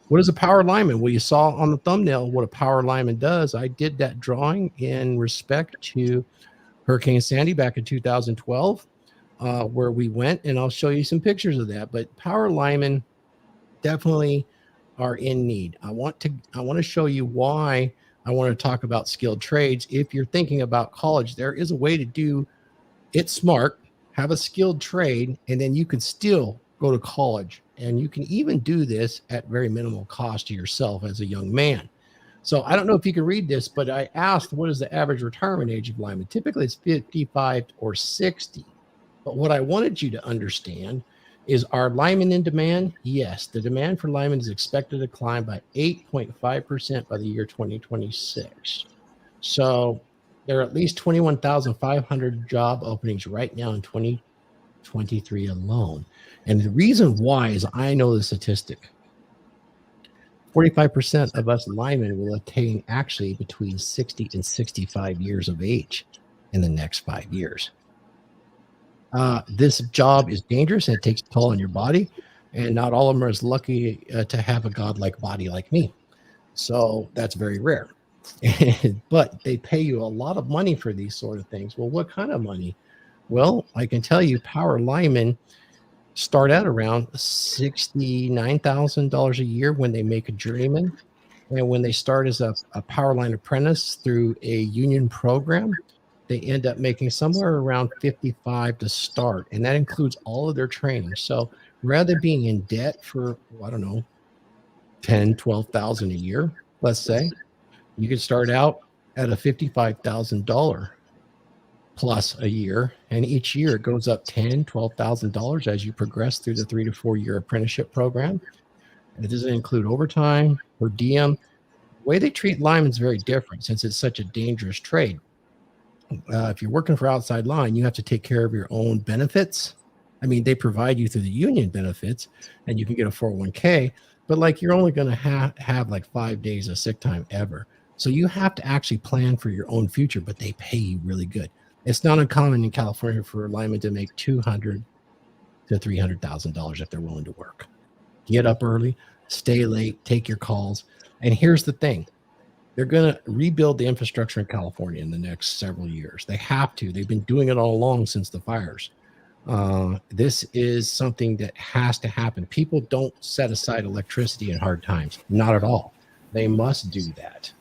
What is a power lineman? Well, you saw on the thumbnail what a power lineman does. I did that drawing in respect to Hurricane Sandy back in 2012, where we went, and I'll show you some pictures of that. But power linemen definitely are in need. I want to show you why I want to talk about skilled trades. If you're thinking about college, there is a way to do it smart, have a skilled trade, and then you can still go to college. And you can even do this at very minimal cost to yourself as a young man. So I don't know if you can read this, but I asked, what is the average retirement age of linemen? Typically it's 55 or 60. But what I wanted you to understand is, are linemen in demand? Yes, the demand for linemen is expected to climb by 8.5% by the year 2026. So there are at least 21,500 job openings right now in 2023 alone. And the reason why is I know the statistic. 45% of us linemen will attain actually between 60 and 65 years of age in the next 5 years. This job is dangerous and it takes a toll on your body. And not all of them are as lucky to have a godlike body like me. So that's very rare. But they pay you a lot of money for these sort of things. Well, what kind of money? Well, I can tell you power linemen start out around $69,000 a year when they make a journeyman. And when they start as a power line apprentice through a union program, they end up making somewhere around 55 to start. And that includes all of their training. So rather than being in debt for, I don't know, 10, 12,000 a year, let's say, you can start out at a $55,000 plus a year. And each year it goes up $10,000, $12,000 as you progress through the 3 to 4 year apprenticeship program. And it doesn't include overtime or diem. The way they treat linemen is very different since it's such a dangerous trade. If you're working for outside line, you have to take care of your own benefits. I mean, they provide you through the union benefits and you can get a 401k, but like you're only going to have like 5 days of sick time ever. So you have to actually plan for your own future, but they pay you really good. It's not uncommon in California for linemen to make $200,000 to $300,000 if they're willing to work. Get up early, stay late, take your calls. And here's the thing. They're going to rebuild the infrastructure in California in the next several years. They have to. They've been doing it all along since the fires. This is something that has to happen. People don't set aside electricity in hard times. Not at all. They must do that.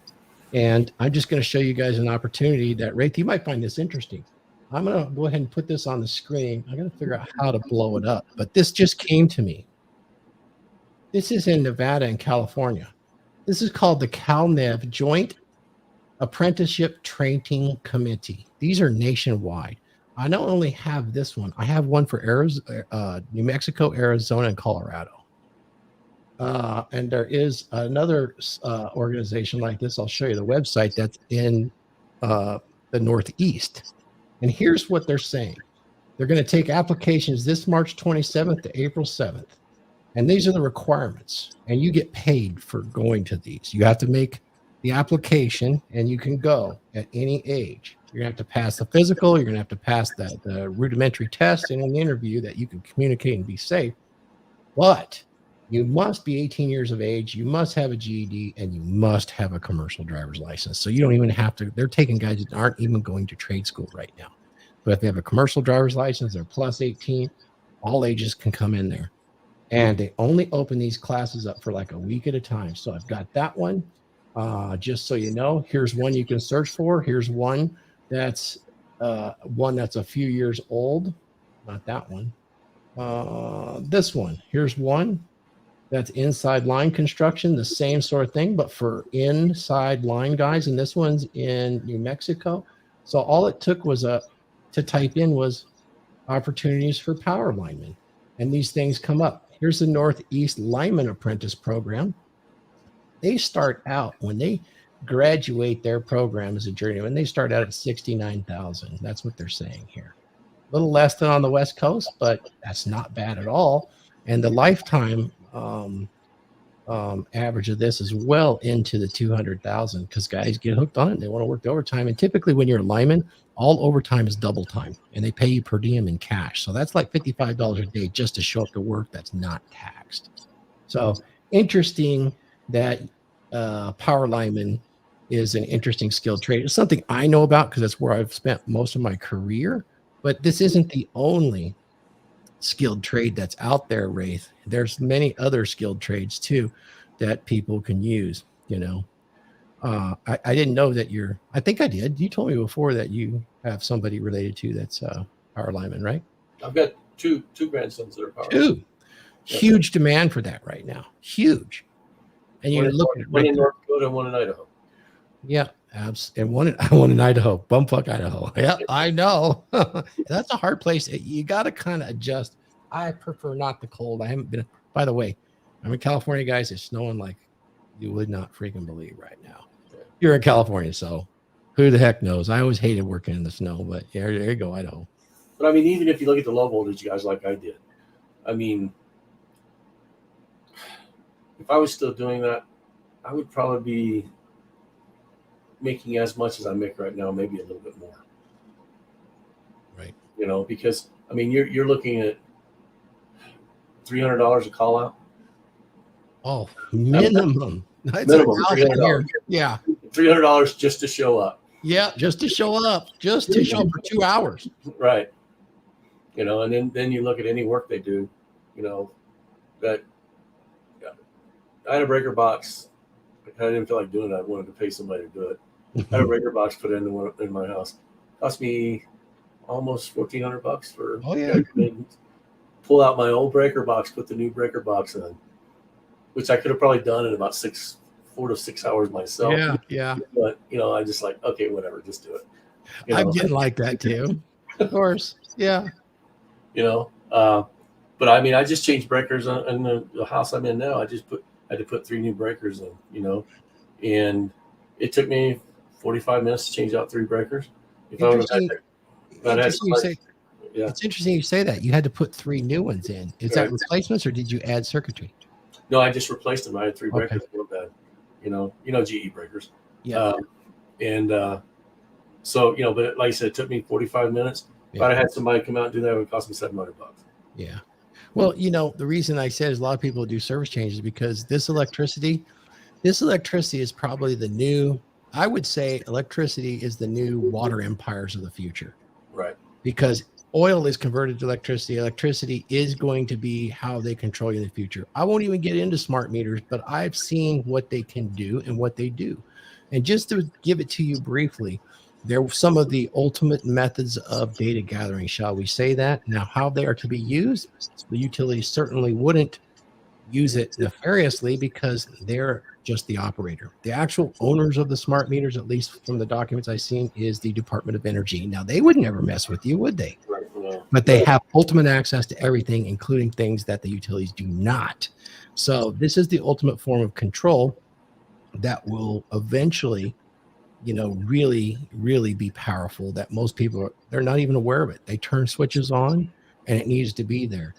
And I'm just going to show you guys an opportunity that, Raith, you might find this interesting. I'm going to go ahead and put this on the screen. I'm going to figure out how to blow it up. But this just came to me. This is in Nevada and California. This is called the CalNev Joint Apprenticeship Training Committee. These are nationwide. I not only have this one, I have one for Arizona, New Mexico, Arizona, and Colorado. And there is another organization like this. I'll show you the website that's in the Northeast. And here's what they're saying. They're going to take applications this March 27th to April 7th. And these are the requirements. And you get paid for going to these. You have to make the application and you can go at any age. You're going to have to pass the physical. You're going to have to pass the rudimentary test and an interview that you can communicate and be safe. But you must be 18 years of age. You must have a GED and you must have a commercial driver's license. So you don't even have to. They're taking guys that aren't even going to trade school right now. But if they have a commercial driver's license, they're plus 18, all ages can come in there. And they only open these classes up for like a week at a time. So I've got that one. Just so you know, here's one you can search for. Here's one that's a few years old. Not that one. This one. Here's one that's inside line construction, the same sort of thing, but for inside line guys. And this one's in New Mexico. So all it took was to type in was opportunities for power linemen. And these things come up. Here's the Northeast Lineman Apprentice Program. They start out when they graduate their program as a journeyman. They start out at $69,000. That's what they're saying here. A little less than on the West Coast, but that's not bad at all. And the lifetime average of this is well into the 200,000 because guys get hooked on it. They want to work the overtime. And typically when you're a lineman, all overtime is double time and they pay you per diem in cash. So that's like $55 a day just to show up to work. That's not taxed. So interesting that power lineman is an interesting skilled trade. It's something I know about because that's where I've spent most of my career, but this isn't the only skilled trade that's out there, Raith. There's many other skilled trades too that people can use, you know. I didn't know that I think I did. You told me before that you have somebody related to that's power lineman, right? I've got two grandsons that are power. Two. Huge demand for that right now. Huge. And you're looking at one in North Dakota and one in Idaho. Yeah, and one in Idaho, bumfuck Idaho. Yeah, I know. That's a hard place. You got to kind of adjust. I prefer not the cold. I haven't been. By the way, I'm in California, guys. It's snowing like you would not freaking believe right now. You're in California, so who the heck knows? I always hated working in the snow, but yeah, there you go, Idaho. But I mean, even if you look at the low voltage guys like I did, I mean, if I was still doing that, I would probably be making as much as I make right now, maybe a little bit more. Right. You know, because I mean, you're looking at $300 a call out. Oh, minimum. That's Minimum a $300. Yeah. $300 just to show up. Yeah, just to show up for 2 hours. Right. You know, and then you look at any work they do, you know, that I had a breaker box. I didn't feel like doing it. I wanted to pay somebody to do it. I had a breaker box put in my house. Cost me almost $1,400 for. Oh yeah. Pull out my old breaker box, put the new breaker box in, which I could have probably done in about 4 to 6 hours myself. Yeah, yeah. But you know, I just like, okay, whatever, just do it. You I'm know? getting like that too. Of course. Yeah. You know, but I mean, I just changed breakers in the house I'm in now. I had to put 3 new breakers in, you know, and it took me 45 minutes to change out 3 breakers. If I would have had yeah. It's interesting you say that. You had to put 3 new ones in. Is that replacements or did you add circuitry? No, I just replaced them. I had 3 breakers. Bad. You know, GE breakers. Yeah. So, you know, but like I said, it took me 45 minutes. If I'd have had somebody come out and do that, it would cost me $700. Yeah. Well, you know, the reason I said is a lot of people do service changes because this electricity is probably the new, I would say electricity is the new water empires of the future. Right. Because oil is converted to electricity. Electricity is going to be how they control you in the future. I won't even get into smart meters, but I've seen what they can do and what they do. And just to give it to you briefly, there were some of the ultimate methods of data gathering, shall we say that? Now, how they are to be used, the utilities certainly wouldn't use it nefariously because they're just the operator. The actual owners of the smart meters, at least from the documents I've seen, is the Department of Energy. Now, they would never mess with you, would they? Right. But they have ultimate access to everything, including things that the utilities do not. So this is the ultimate form of control that will eventually, you know, really, really be powerful that most people they're not even aware of it. They turn switches on and it needs to be there.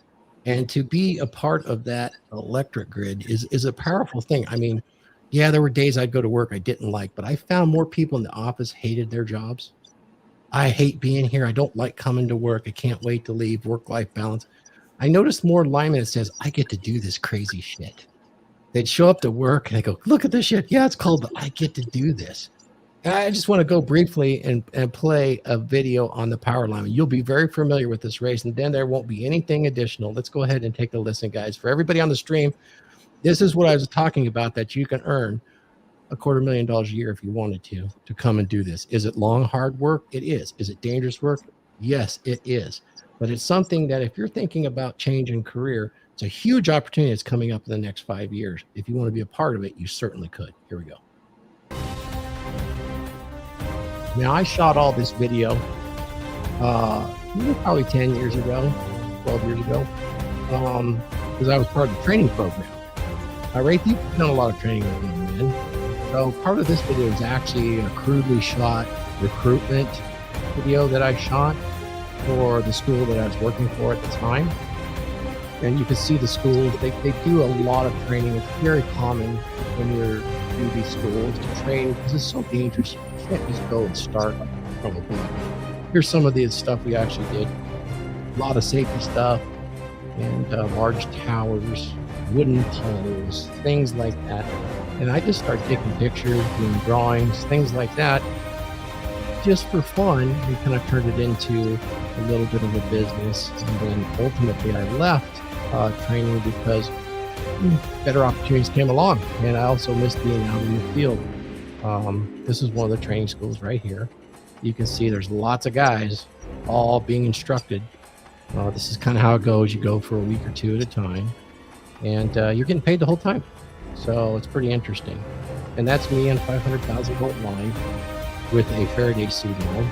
And to be a part of that electric grid is a powerful thing. I mean, yeah, there were days I'd go to work I didn't like, but I found more people in the office hated their jobs. I hate being here. I don't like coming to work. I can't wait to leave. Work-life balance. I noticed more linemen that says, I get to do this crazy shit. They'd show up to work and I go, look at this shit. Yeah, it's called, I get to do this. And I just want to go briefly and play a video on the power line. You'll be very familiar with this race, and then there won't be anything additional. Let's go ahead and take a listen, guys. For everybody on the stream, this is what I was talking about, that you can earn $250,000 a year if you wanted to come and do this. Is it long, hard work? It is. Is it dangerous work? Yes, it is. But it's something that if you're thinking about change in career, it's a huge opportunity that's coming up in the next 5 years. If you want to be a part of it, you certainly could. Here we go. Now, I shot all this video probably 10 years ago, 12 years ago, because I was part of the training program. Raith, you've done a lot of training with me, man. So part of this video is actually a crudely shot recruitment video that I shot for the school that I was working for at the time. And you can see the schools, they do a lot of training. It's very common when you're in these schools to train because it's so dangerous. You can't just go and start from a point. Here's some of the stuff we actually did. A lot of safety stuff and large towers, wooden poles, things like that. And I just started taking pictures, doing drawings, things like that, just for fun. We kind of turned it into a little bit of a business. And then ultimately I left training because better opportunities came along. And I also missed being out in the field. This is one of the training schools right here. You can see there's lots of guys all being instructed. This is kind of how it goes. You go for a week or two at a time, and you're getting paid the whole time. So it's pretty interesting. And that's me on 500,000 volt line with a Faraday suit on.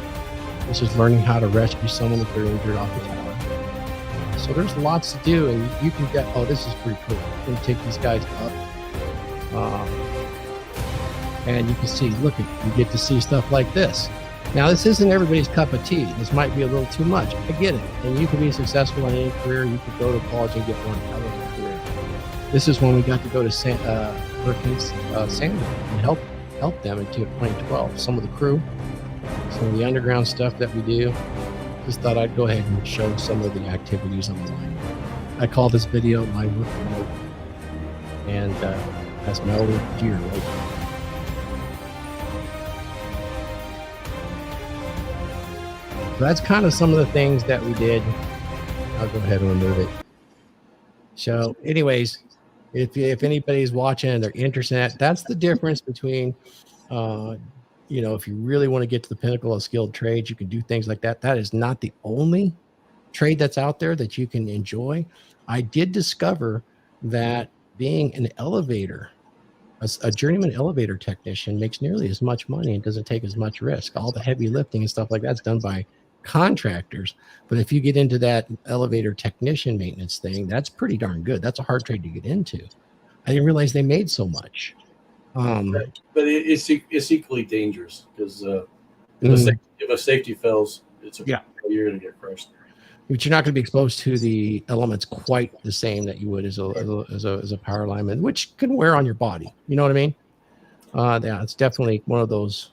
This is learning how to rescue someone if they're injured off the tower. So there's lots to do, and you can get, oh, this is pretty cool. You can take these guys up. And you can see, look, you get to see stuff like this. Now, this isn't everybody's cup of tea. This might be a little too much. I get it. And you can be successful in any career. You could go to college and get one hell of a career. This is when we got to go to work in Sandra and help them until 2012. Some of the crew, some of the underground stuff that we do. Just thought I'd go ahead and show some of the activities on the line. I call this video my work remote, and that's my old gear right there. So that's kind of some of the things that we did. I'll go ahead and remove it. So anyways, if anybody's watching and they're interested in that, that's the difference between, if you really want to get to the pinnacle of skilled trades, you can do things like that. That is not the only trade that's out there that you can enjoy. I did discover that being an elevator, a journeyman elevator technician, makes nearly as much money and doesn't take as much risk. All the heavy lifting and stuff like that's done by contractors. But if you get into that elevator technician maintenance thing, that's pretty darn good. That's a hard trade to get into. I didn't realize they made so much. But it's equally dangerous because if a safety fails, you're going to get crushed. But you're not going to be exposed to the elements quite the same that you would as a power lineman, which can wear on your body. You know what I mean? Yeah, it's definitely one of those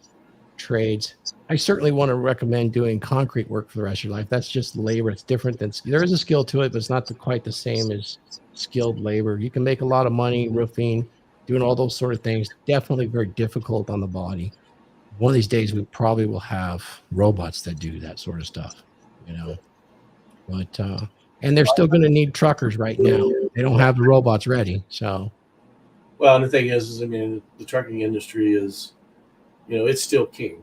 trades. I certainly want to recommend doing concrete work for the rest of your life. That's just labor. It's different than, there is a skill to it, but it's not quite the same as skilled labor. You can make a lot of money roofing, doing all those sort of things. Definitely very difficult on the body. One of these days, we probably will have robots that do that sort of stuff, But and they're still going to need truckers right now. They don't have the robots ready. So, well, and the thing is, I mean, the trucking industry is, it's still king.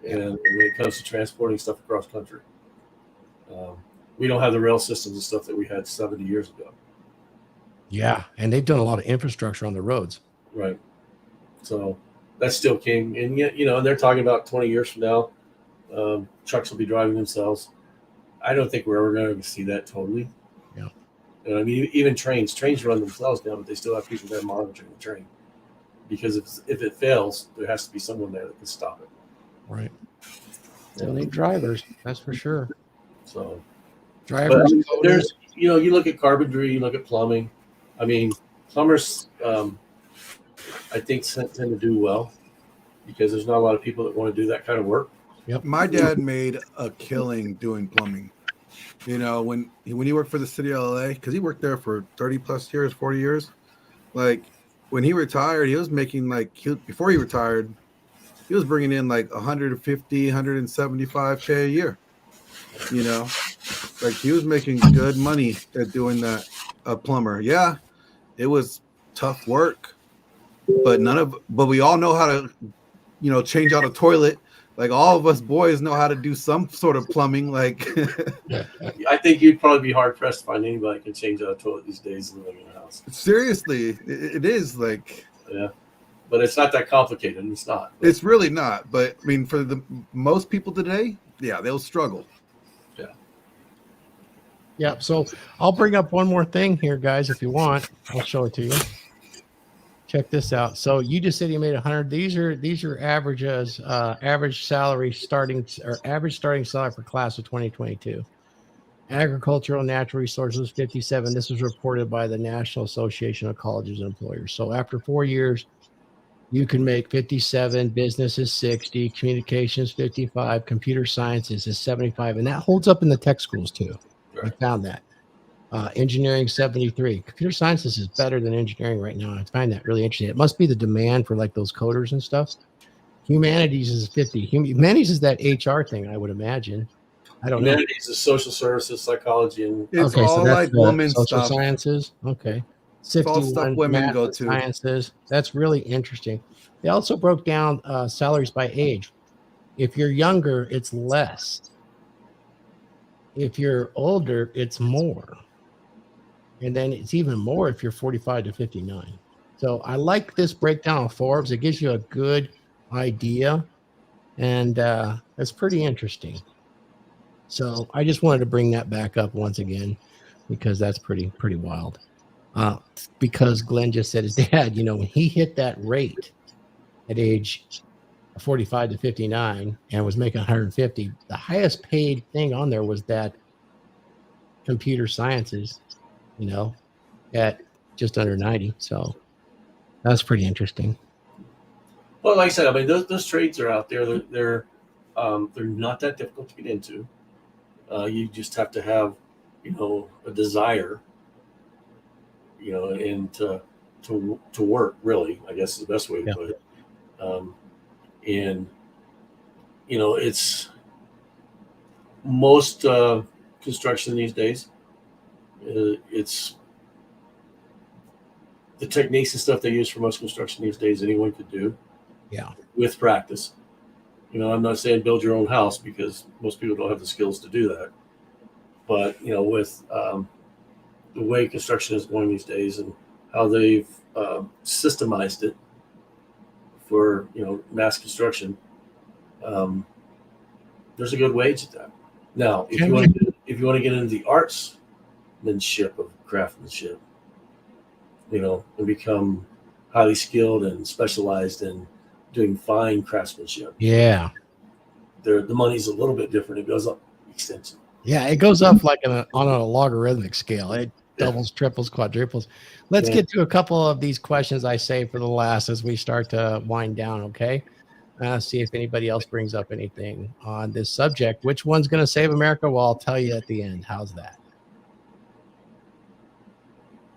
And when it comes to transporting stuff across country, we don't have the rail systems and stuff that we had 70 years ago. Yeah, and they've done a lot of infrastructure on the roads. Right. So that's still king. And yet, and they're talking about 20 years from now, trucks will be driving themselves. I don't think we're ever going to see that totally. Yeah. And I mean, even trains run themselves now, but they still have people there monitoring the train. Because if it fails, there has to be someone there that can stop it. Right. They'll need drivers, that's for sure. So drivers. There's, you look at carpentry, you look at plumbing. I mean, plumbers, I think tend to do well because there's not a lot of people that want to do that kind of work. Yep. My dad made a killing doing plumbing. When he worked for the city of LA, because he worked there for 30 plus years, 40 years. Like when he retired, he was making before he retired, he was bringing in like 150, 175K a year. Like he was making good money at doing that. A plumber. Yeah, it was tough work, but we all know how to, change out a toilet. Like all of us boys know how to do some sort of plumbing. Like, I think you'd probably be hard pressed to find anybody that can change out a toilet these days living in a house. Seriously, it is like. Yeah, but it's not that complicated. It's not. It's really not. But I mean, for the most people today, yeah, they'll struggle. Yeah. Yeah. So I'll bring up one more thing here, guys. If you want, I'll show it to you. Check this out. So you just said you made 100. These are averages, average salary average starting salary for class of 2022. Agricultural and natural resources 57. This was reported by the National Association of Colleges and Employers. So after 4 years, you can make 57. Business is 60. Communications 55. Computer sciences is 75, and that holds up in the tech schools too. Right. I found that. Engineering 73. Computer sciences is better than engineering right now. I find that really interesting. It must be the demand for like those coders and stuff. Humanities is 50. Humanities is that HR thing, I would imagine. I don't know. Humanities is social services, psychology, and it's all so like women's social stuff. Sciences. Okay. It's all stuff women go to. Sciences. That's really interesting. They also broke down salaries by age. If you're younger, it's less. If you're older, it's more. And then it's even more if you're 45 to 59. So I like this breakdown of Forbes. It gives you a good idea. And it's pretty interesting. So I just wanted to bring that back up once again, because that's pretty wild. Because Glenn just said his dad, when he hit that rate at age 45 to 59 and was making 150, the highest paid thing on there was that computer sciences, at just under 90. So That's pretty interesting. Well, like I said, I mean, those trades are out there. They're not that difficult to get into. You just have to have, a desire, and to work, really, I guess is the best way to put it. And it's most construction these days. It's the techniques and stuff they use for most construction these days. Anyone could do. Yeah. With practice. I'm not saying build your own house because most people don't have the skills to do that. But, with the way construction is going these days and how they've systemized it for, mass construction, there's a good wage at that. Now, if you want to get into the artsmanship of craftsmanship, and become highly skilled and specialized in doing fine craftsmanship. Yeah. The money's a little bit different. It goes up extension. Yeah, it goes up like on a logarithmic scale. It doubles, triples, quadruples. Let's get to a couple of these questions I saved for the last as we start to wind down, okay? See if anybody else brings up anything on this subject. Which one's going to save America? Well, I'll tell you at the end. How's that?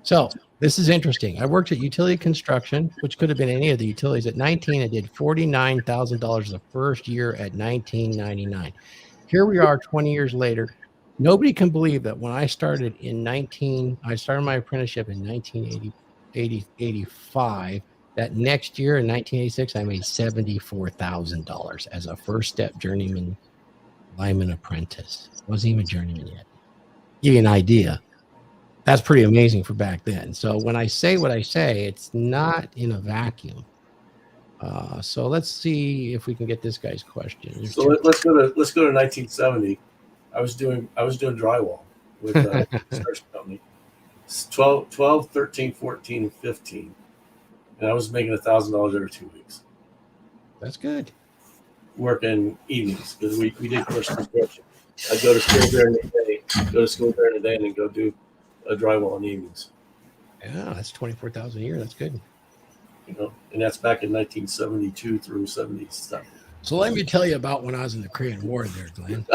So this is interesting. I worked at utility construction, which could have been any of the utilities. At 19, I did $49,000 the first year at $19.99. Here we are 20 years later. Nobody can believe that when I started I started my apprenticeship in 1985. That next year in 1986, I made $74,000 as a first step journeyman lineman apprentice. Wasn't even a journeyman yet. Give you an idea. That's pretty amazing for back then. So when I say what I say, it's not in a vacuum. So let's see if we can get this guy's question. So let's go to 1970. I was doing drywall with a construction company. 12, 13, 14, and 15. And I was making $1,000 every 2 weeks. That's good. Working evenings because we did commercial construction. I'd go to school during the day, and then go do a drywall in the evenings. Yeah, that's $24,000 a year. That's good. And that's back in 1972 through 77. So let me tell you about when I was in the Korean War there, Glenn.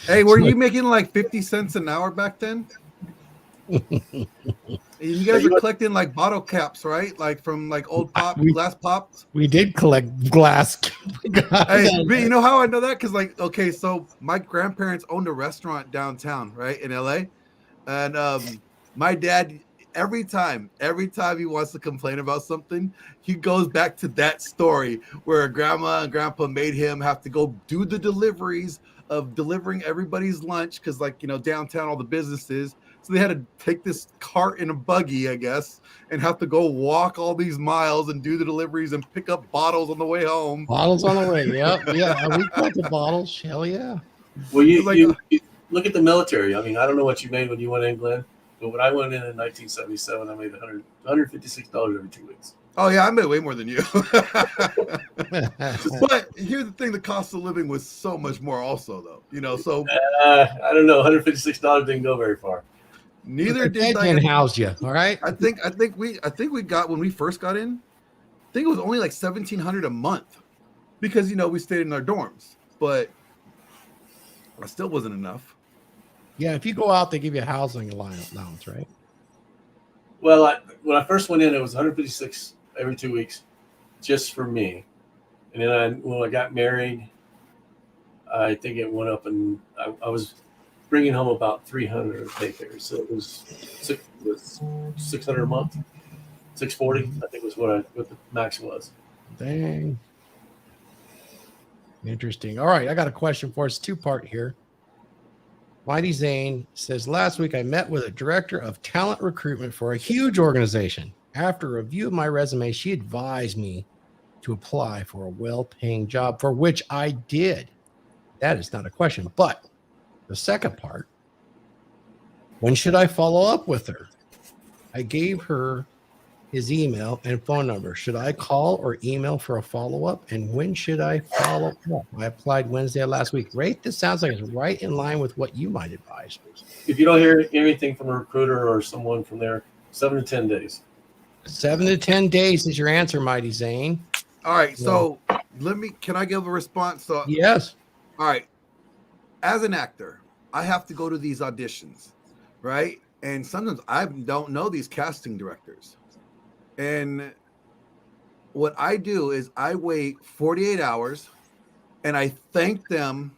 Hey, were you making like 50 cents an hour back then? You guys were collecting like bottle caps, right? Like from like old glass pops. We did collect glass. Hey, you know how I know that? Because okay, so my grandparents owned a restaurant downtown, right, in LA, and my dad, every time he wants to complain about something, he goes back to that story where grandma and grandpa made him have to go do the deliveries of delivering everybody's lunch because, downtown all the businesses. So they had to take this cart in a buggy, I guess, and have to go walk all these miles and do the deliveries and pick up bottles on the way home. Bottles on the way, yeah. We collected bottles. Hell yeah. Well, you look at the military. I mean, I don't know what you made when you went in, Glenn, but when I went in 1977, I made $156 every 2 weeks. Oh yeah, I made way more than you. But here's the thing: the cost of living was so much more, also, though. So I don't know. $156 didn't go very far. Neither did I house you. All right. I think we got, when we first got in, I think it was only like $1,700 a month because we stayed in our dorms, but it still wasn't enough. Yeah, if you go out, they give you a housing allowance, right? Well, when I first went in, it was $156 every 2 weeks, just for me. And then when I got married, I think it went up, and I was bringing home about $300 a pay period. So it was $600 a month, $640. I think was what the max was. Dang. Interesting. All right, I got a question for us. 2-part here. Mighty Zane says, last week I met with a director of talent recruitment for a huge organization. After a review of my resume, she advised me to apply for a well-paying job, for which I did. That is not a question. But the second part, when should I follow up with her? I gave her his email and phone number. Should I call or email for a follow-up? And when should I follow up? I applied Wednesday of last week. Raith, this sounds like it's right in line with what you might advise. If you don't hear anything from a recruiter or someone from there, 7 to 10 days. 7 to 10 days is your answer, Mighty Zane. All right, so can I give a response? So Yes. all right, as an actor, I have to go to these auditions, right? And sometimes I don't know these casting directors. And what I do is I wait 48 hours and I thank them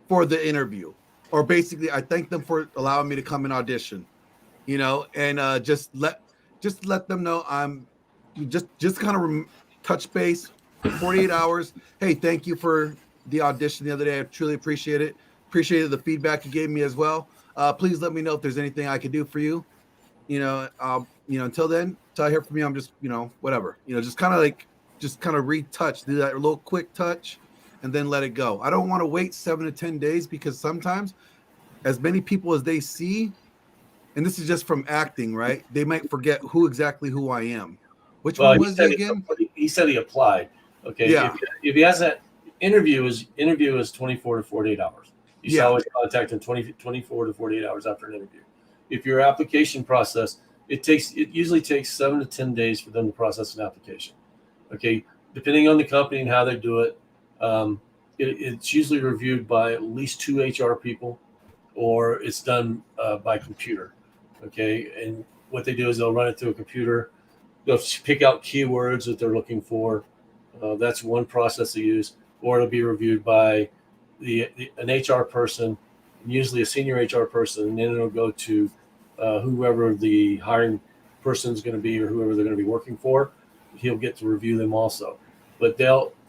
for the interview. Or basically I thank them for allowing me to come and audition, and just let them know I'm just kind of touch base 48 hours. Hey, thank you for the audition the other day. I truly appreciate it. Appreciated the feedback you gave me as well. Please let me know if there's anything I can do for you. Until then, till I hear from you, I'm just, whatever. Just kind of retouch, do that little quick touch, and then let it go. I don't want to wait 7 to 10 days because sometimes, as many people as they see, and this is just from acting, right? They might forget who I am. Which one was he again? He said he applied. Okay. Yeah. If he has that interview is 24 to 48 hours. You should always contact him 24 to 48 hours after an interview. If your application process, it usually takes 7 to 10 days for them to process an application. Okay. Depending on the company and how they do it, it's usually reviewed by at least 2 HR people, or it's done by computer. Okay. And what they do is they'll run it through a computer. They'll pick out keywords that they're looking for. That's one process they use, or it'll be reviewed by an HR person, usually a senior HR person, and then it'll go to whoever the hiring person is going to be, or whoever they're going to be working for. He'll get to review them also. But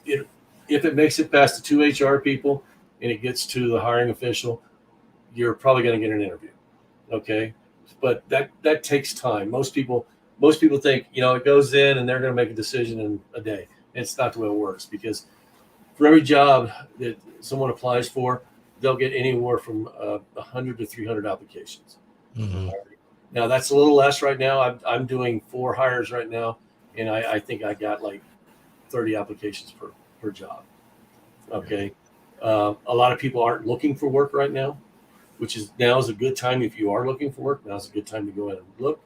if it makes it past the 2 HR people and it gets to the hiring official, you're probably going to get an interview. Okay, but that takes time. Most people think it goes in and they're going to make a decision in a day. It's not the way it works, because for every job that someone applies for, they'll get anywhere from 100 to 300 applications. Mm-hmm. Now that's a little less right now. I'm doing 4 hires right now, and I think I got like 30 applications per job. Okay, a lot of people aren't looking for work right now, which is now is a good time. If you are looking for work, now's a good time to go in and look.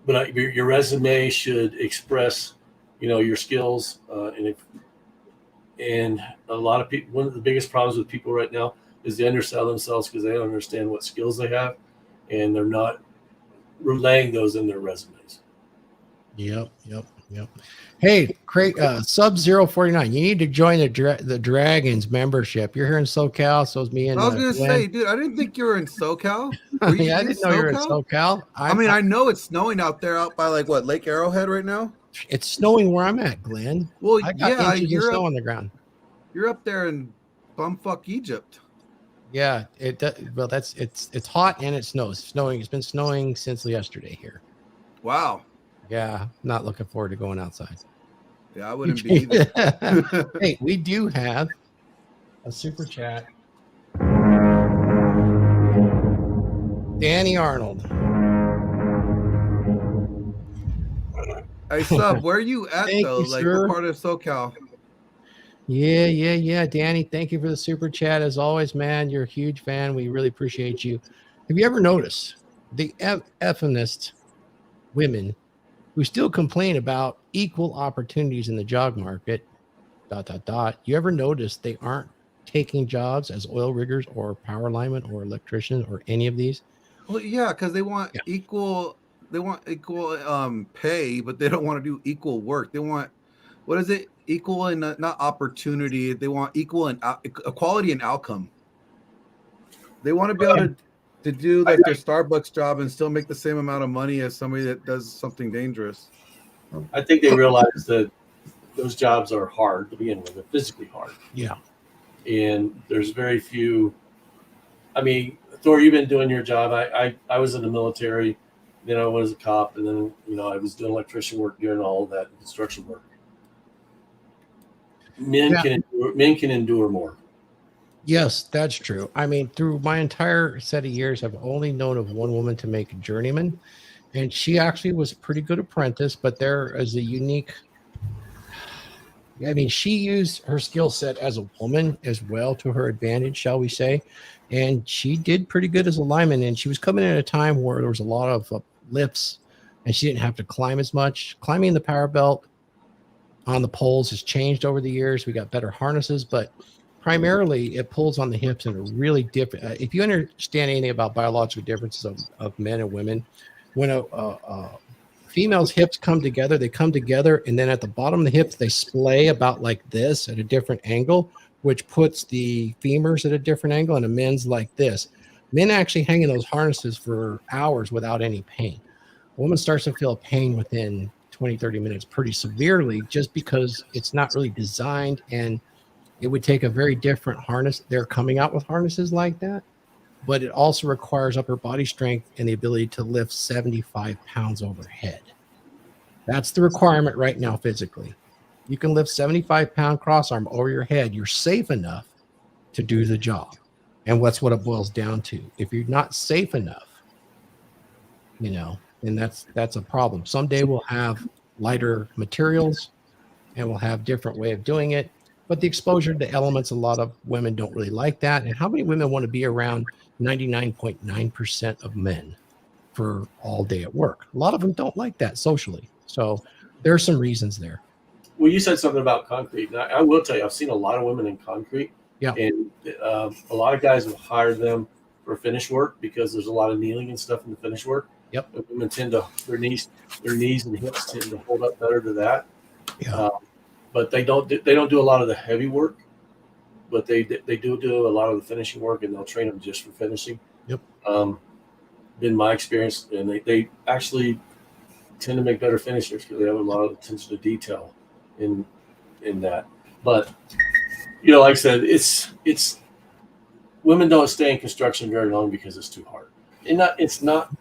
But your resume should express, your skills, and a lot of people. One of the biggest problems with people right now is they undersell themselves because they don't understand what skills they have, and they're not relaying those in their resumes. Yep. Hey, Sub 049, you need to join the Dragons membership. You're here in SoCal, so is me and I was gonna say, dude, I didn't think you were in SoCal. Yeah, I didn't know you were in SoCal. I know it's snowing out there, out by Lake Arrowhead right now. It's snowing where I'm at, Glenn. Well, I got inches of snow on the ground. You're up there in bumfuck Egypt. Yeah, well, it's hot and it snows. Snowing. It's been snowing since yesterday here. Wow. Yeah, not looking forward to going outside. Yeah, I wouldn't be either. Hey, we do have a super chat. Danny Arnold. Hey, Sub, where are you at, Thank though? you, Like, sir. what part of SoCal? Yeah. Danny, thank you for the super chat. As always, man, you're a huge fan. We really appreciate you. Have you ever noticed the feminist women who still complain about equal opportunities in the job market, ... You ever notice they aren't taking jobs as oil riggers or power linemen or electricians or any of these? Well, yeah, because they want equal. They want equal pay, but they don't want to do equal work. They want, what is it? Equal and not opportunity. They want equal and equality and outcome. They want to be able to do like their Starbucks job and still make the same amount of money as somebody that does something dangerous. I think they realize that those jobs are hard to begin with. They're physically hard. Yeah. And there's very few. I mean, Thor, you've been doing your job. I was in the military, then I was a cop, and then I was doing electrician work during all of that construction work. Men can endure more. Yes, that's true. I mean, through my entire set of years, I've only known of one woman to make a journeyman, and she actually was a pretty good apprentice, but there is a unique. I mean, she used her skill set as a woman as well to her advantage, shall we say. and she did pretty good as a lineman. And she was coming in at a time where there was a lot of lifts, and she didn't have to climb as much. Climbing the power belt on the poles has changed over the years. We got better harnesses, but primarily it pulls on the hips in a really different. If you understand anything about biological differences of men and women, when a female's hips come together, they come together, and then at the bottom of the hips, they splay about like this at a different angle, which puts the femurs at a different angle, and a men's like this. Men actually hang in those harnesses for hours without any pain. A woman starts to feel pain within 20, 30 minutes pretty severely, just because it's not really designed, and it would take a very different harness. They're coming out with harnesses like that, but it also requires upper body strength and the ability to lift 75 pounds overhead. That's the requirement right now physically. You can lift 75-pound crossarm over your head. You're safe enough to do the job. And that's what it boils down to. If you're not safe enough, then that's a problem. Someday we'll have lighter materials and we'll have different way of doing it. But the exposure to elements, a lot of women don't really like that. And how many women want to be around 99.9% of men for all day at work? A lot of them don't like that socially. So there are some reasons there. Well, you said something about concrete. And I will tell you, I've seen a lot of women in concrete. Yeah. And a lot of guys will hire them for finish work because there's a lot of kneeling and stuff in the finish work. Yep. And women tend to, their knees and hips tend to hold up better to that. Yeah. But they don't do a lot of the heavy work, but they do a lot of the finishing work, and they'll train them just for finishing. Yep. Been my experience, and they actually tend to make better finishers because they have a lot of attention to detail in that. But like I said, it's women don't stay in construction very long because it's too hard. And it's not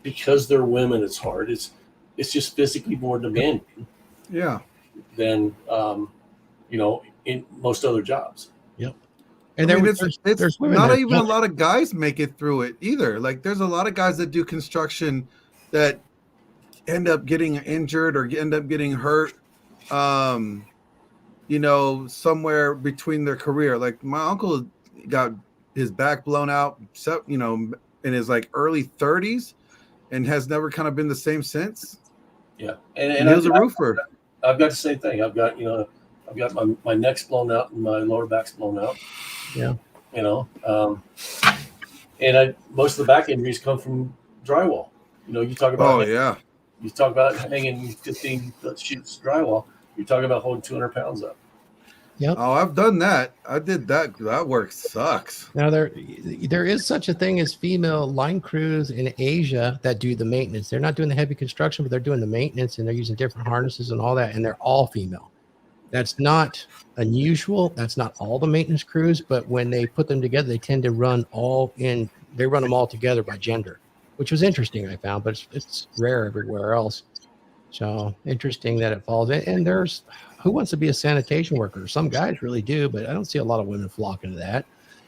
because they're women it's hard. It's just physically more demanding. Yeah. Than in most other jobs. Yep. And there's women not that even a lot of guys make it through it either. Like there's a lot of guys that do construction that end up getting injured or end up getting hurt somewhere between their career. Like my uncle got his back blown out in his like early 30s and has never kind of been the same since. Yeah. And he was a roofer. I've got the same thing. I've got my neck's blown out and my lower back's blown out. Yeah. And most of the back injuries come from drywall. You talk about you talk about hanging 15 sheets of drywall. You're talking about holding 200 pounds up. Yep. Oh, I've done that. I did that. That work sucks. Now there is such a thing as female line crews in Asia that do the maintenance. They're not doing the heavy construction, but they're doing the maintenance, and they're using different harnesses and all that, and they're all female. That's not unusual. That's not all the maintenance crews, but when they put them together, they tend to run them all together by gender, which was interesting, I found, but it's rare everywhere else. So interesting that it falls in. And there's who wants to be a sanitation worker? Some guys really do, but I don't see a lot of women flocking to that.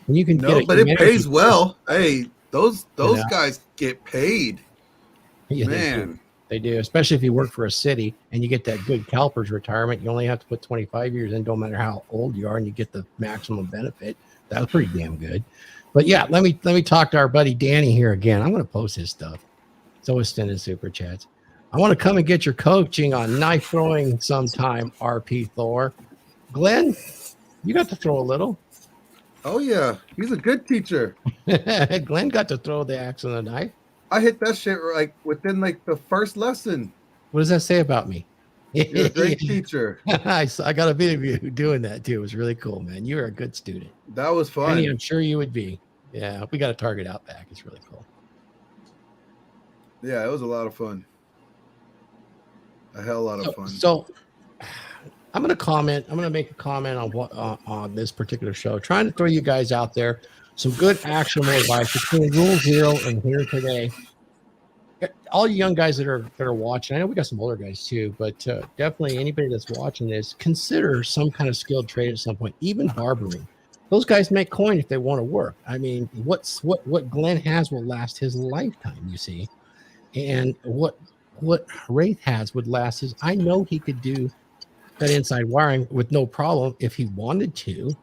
And you can but it pays well. Hey, those guys get paid. Yeah, man. They do, especially if you work for a city and you get that good CalPERS retirement. You only have to put 25 years in, don't matter how old you are, and you get the maximum benefit. That was pretty damn good. But yeah, let me talk to our buddy Danny here again. I'm going to post his stuff. It's always sending super chats. I want to come and get your coaching on knife throwing sometime, RP Thor. Glenn, you got to throw a little. Oh, yeah. He's a good teacher. Glenn got to throw the axe and the knife. I hit that shit like within like the first lesson. What does that say about me? You're a great teacher. I got a video of you doing that too. It was really cool, man. You were a good student. That was fun. Penny, I'm sure you would be. Yeah, we got a target out back. It's really cool. Yeah, it was a lot of fun. A hell lot of fun. So I'm going to comment. I'm going to make a comment on what on this particular show. Trying to throw you guys out there some good actionable advice between Rule 0 and Here Today. All you young guys that are watching, I know we got some older guys too, but definitely anybody that's watching this, consider some kind of skilled trade at some point, even barbering. Those guys make coin if they want to work. I mean, what Glenn has will last his lifetime, you see. And what Raith has would last his. I know he could do that inside wiring with no problem if he wanted to.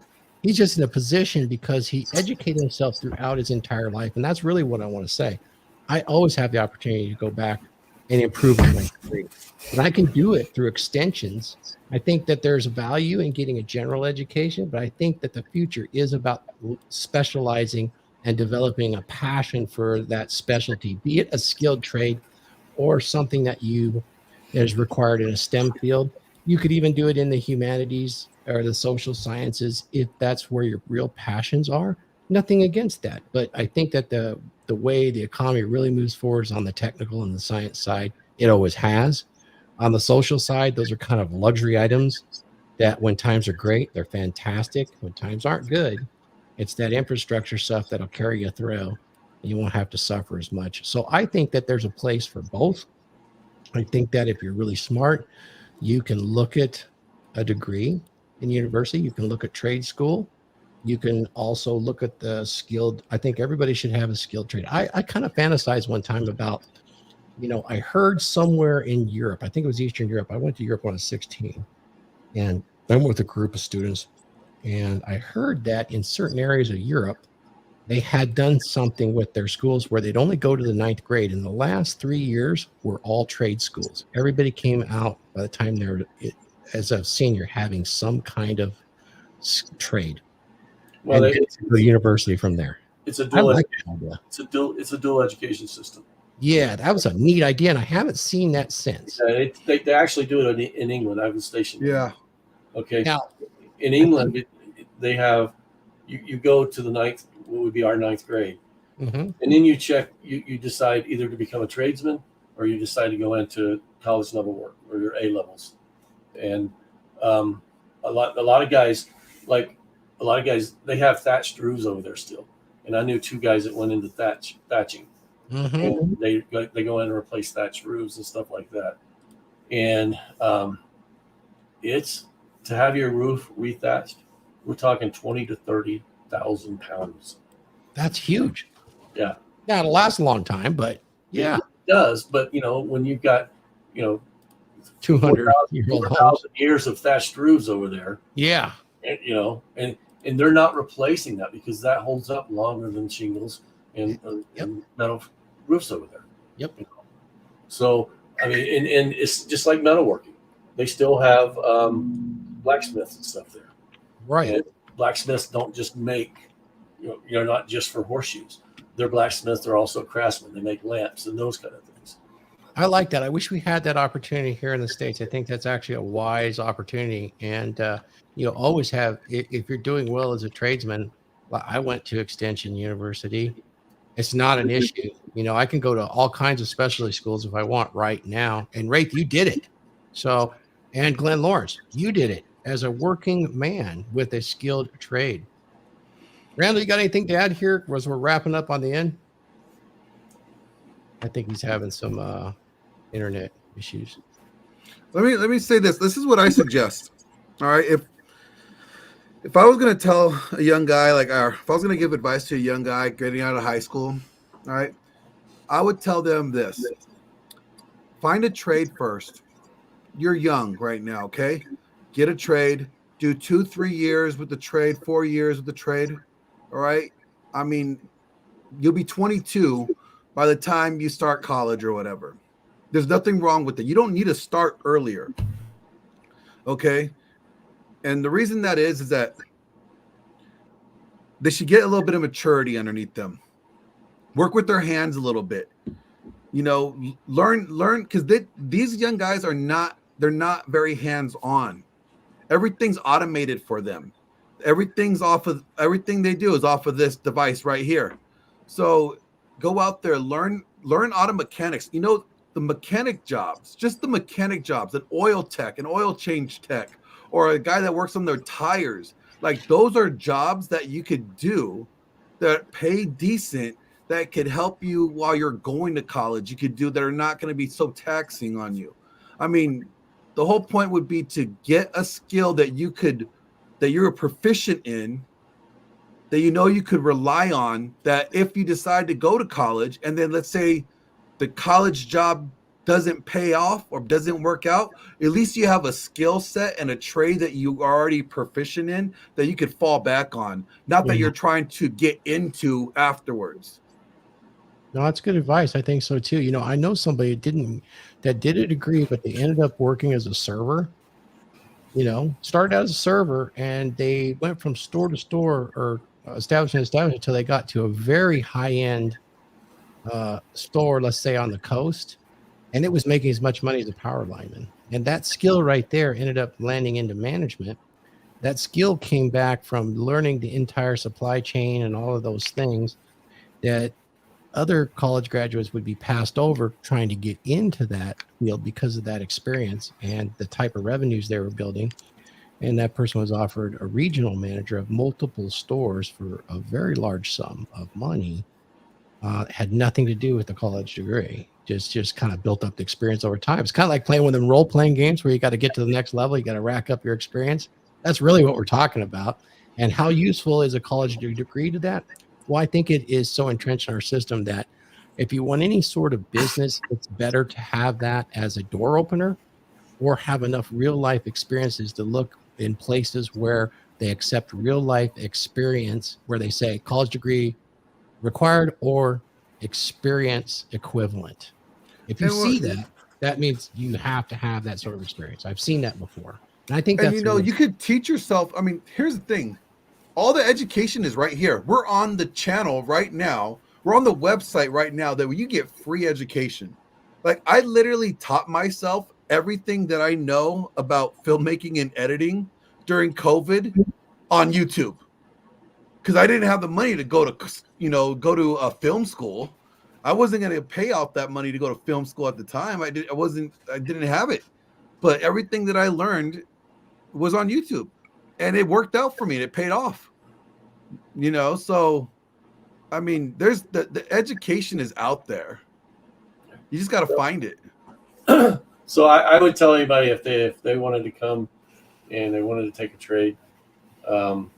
He's just in a position because he educated himself throughout his entire life. And that's really what I want to say. I always have the opportunity to go back and improve on my degree. And I can do it through extensions. I think that there's value in getting a general education, but I think that the future is about specializing and developing a passion for that specialty, be it a skilled trade or something that is required in a STEM field. You could even do it in the humanities or the social sciences if that's where your real passions are. Nothing against that, but I think that the way the economy really moves forward is on the technical and the science side. It always has. On the social side, those are kind of luxury items that when times are great, they're fantastic. When times aren't good, it's that infrastructure stuff that'll carry you through and you won't have to suffer as much. So I think that there's a place for both. I think that if you're really smart, you can look at a degree in university. You can look at trade school. You can also look at the skilled. I think everybody should have a skilled trade. I kind of fantasized one time about, I heard somewhere in Europe, I think it was Eastern Europe. I went to Europe when I was 16 and I went with a group of students. And I heard that in certain areas of Europe, they had done something with their schools where they'd only go to the 9th grade. And the last 3 years were all trade schools. Everybody came out by the time they were, as a senior, having some kind of trade. Well, and get to the university from there. It's a dual. Like it's a dual education system. Yeah, that was a neat idea, and I haven't seen that since. They actually do it in England. I was stationed. Yeah. Okay. Now, in England, they have you go to the 9th, what would be our 9th grade, and then you check. You decide either to become a tradesman or you decide to go into college level work or your A levels, and a lot of guys they have thatched roofs over there still, and I knew 2 guys that went into thatching. And they go in and replace thatched roofs and stuff like that, and it's to have your roof rethatched. We're talking 20 to 30,000 pounds. That's huge. Yeah. Now it'll last a long time, but yeah, it does. But when you've got 200 years of thatched roofs over there, yeah, and they're not replacing that because that holds up longer than shingles and metal roofs over there. Yep. So I mean, and it's just like metalworking. They still have blacksmiths and stuff there. Right. And blacksmiths don't just make, not just for horseshoes. They're blacksmiths. They're also craftsmen. They make lamps and those kind of things. I like that. I wish we had that opportunity here in the States. I think that's actually a wise opportunity. And, always have, if you're doing well as a tradesman, I went to Extension University. It's not an issue. I can go to all kinds of specialty schools if I want right now. And Raith, you did it. So, and Glenn Laurence, you did it as a working man with a skilled trade. Randall, you got anything to add here as we're wrapping up on the end? I think he's having some internet issues. Let me say this. This is what I suggest. All right. If I was going to tell a young guy, if I was going to give advice to a young guy getting out of high school, all right, I would tell them this. Find a trade first. You're young right now, okay? Get a trade. Do 2-3 years with the trade, 4 years with the trade, all right? I mean, you'll be 22 by the time you start college or whatever. There's nothing wrong with it. You don't need to start earlier, okay? And the reason that is that they should get a little bit of maturity underneath them. Work with their hands a little bit. Learn because these young guys they're not very hands-on. Everything's automated for them. Everything they do is off of this device right here. So go out there, learn auto mechanics. The mechanic jobs, just the mechanic jobs, an oil tech, an oil change tech, or a guy that works on their tires. Like those are jobs that you could do that pay decent, that could help you while you're going to college. You could do that are not going to be so taxing on you. I mean, the whole point would be to get a skill that you're proficient in, that you could rely on, that if you decide to go to college and then let's say the college job doesn't pay off or doesn't work out, at least you have a skill set and a trade that you are already proficient in that you could fall back on. Not that you're trying to get into afterwards. No, that's good advice. I think so too. I know somebody that did a degree, but they ended up working as a server. Started as a server, and they went from store to store or establishment until they got to a very high end store, let's say on the coast, and it was making as much money as a power lineman. And that skill right there ended up landing into management. That skill came back from learning the entire supply chain and all of those things that other college graduates would be passed over trying to get into that field because of that experience and the type of revenues they were building. And that person was offered a regional manager of multiple stores for a very large sum of money. Had nothing to do with the college degree. Just kind of built up the experience over time. It's kind of like playing one of them role-playing games where you got to get to the next level. You got to rack up your experience. That's really what we're talking about. And how useful is a college degree to that? Well, I think it is so entrenched in our system that if you want any sort of business, it's better to have that as a door opener or have enough real life experiences to look in places where they accept real life experience, where they say college degree required or experience equivalent. If you see that, that means you have to have that sort of experience. I've seen that before. And I think that's, you could teach yourself. I mean, here's the thing. All the education is right here. We're on the channel right now. We're on the website right now that you get free education. Like I literally taught myself everything that I know about filmmaking and editing during COVID on YouTube. Because I didn't have the money to go to a film school. I wasn't going to pay off that money to go to film school at the time. I didn't have it. But everything that I learned was on YouTube. And it worked out for me. It paid off, so, I mean, there's the education is out there. You just got to find it. So I would tell anybody if they wanted to come and they wanted to take a trade, and,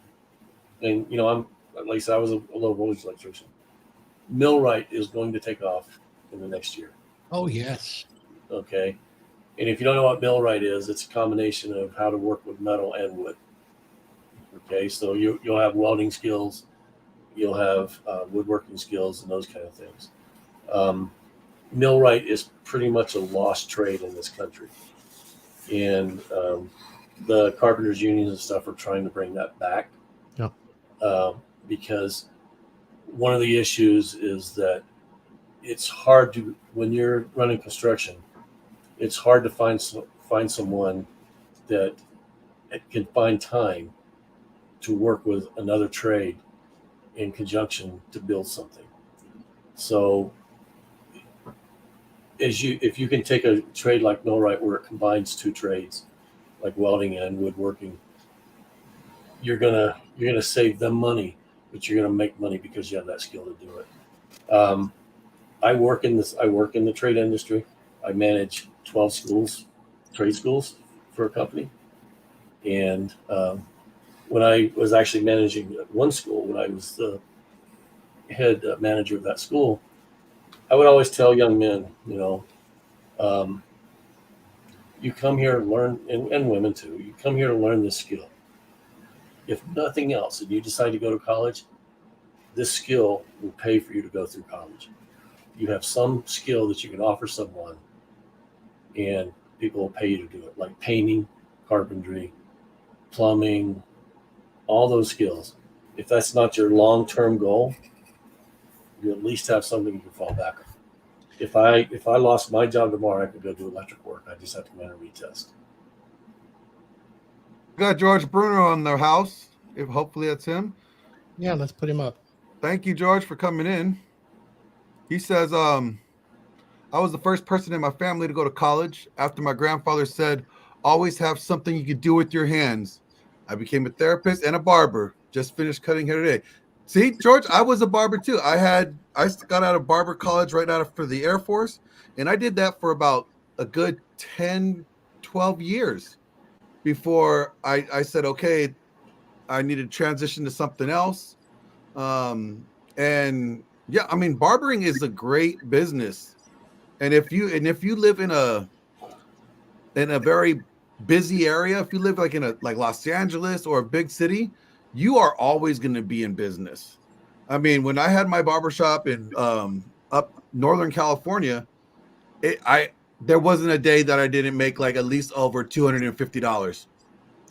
I'm, like I said, I was a low voltage electrician. Millwright is going to take off in the next year. oh, yes. Okay. And if you don't know what millwright is, it's a combination of how to work with metal and wood. Okay, so you'll have welding skills, you'll have woodworking skills, and those kind of things. Millwright is pretty much a lost trade in this country, and the carpenters unions and stuff are trying to bring that back. Yep. Because one of the issues is that it's hard to, when you're running construction, it's hard to find someone that can find time to work with another trade in conjunction to build something. So if you can take a trade like millwright where it combines two trades, like welding and woodworking, you're gonna save them money, but you're gonna make money because you have that skill to do it. I work in the trade industry. I manage 12 schools, trade schools for a company, and when I was actually managing one school, when I was the head manager of that school, I would always tell young men, you come here and learn, and women too, you come here to learn this skill. If nothing else, and you decide to go to college, this skill will pay for you to go through college. You have some skill that you can offer someone, and people will pay you to do it, like painting, carpentry, plumbing, all those skills. If that's not your long-term goal, you at least have something you can fall back on. If I lost my job tomorrow, I could go do electric work. I just have to come in and retest. Got George Bruno on the house. If hopefully that's him. Yeah, let's put him up. Thank you, George, for coming in. He says, I was the first person in my family to go to college after my grandfather said, always have something you can do with your hands. I became a therapist and a barber. Just finished cutting hair today. See, George, I was a barber too. I got out of barber college right after the Air Force, and I did that for about a good 10, 12 years before I said, okay, I need to transition to something else. And yeah, I mean, barbering is a great business. And if you live in a very busy area, if you live like in a like Los Angeles or a big city, you are always going to be in business. I mean, when I had my barbershop in up Northern California, there wasn't a day that I didn't make like at least over $250.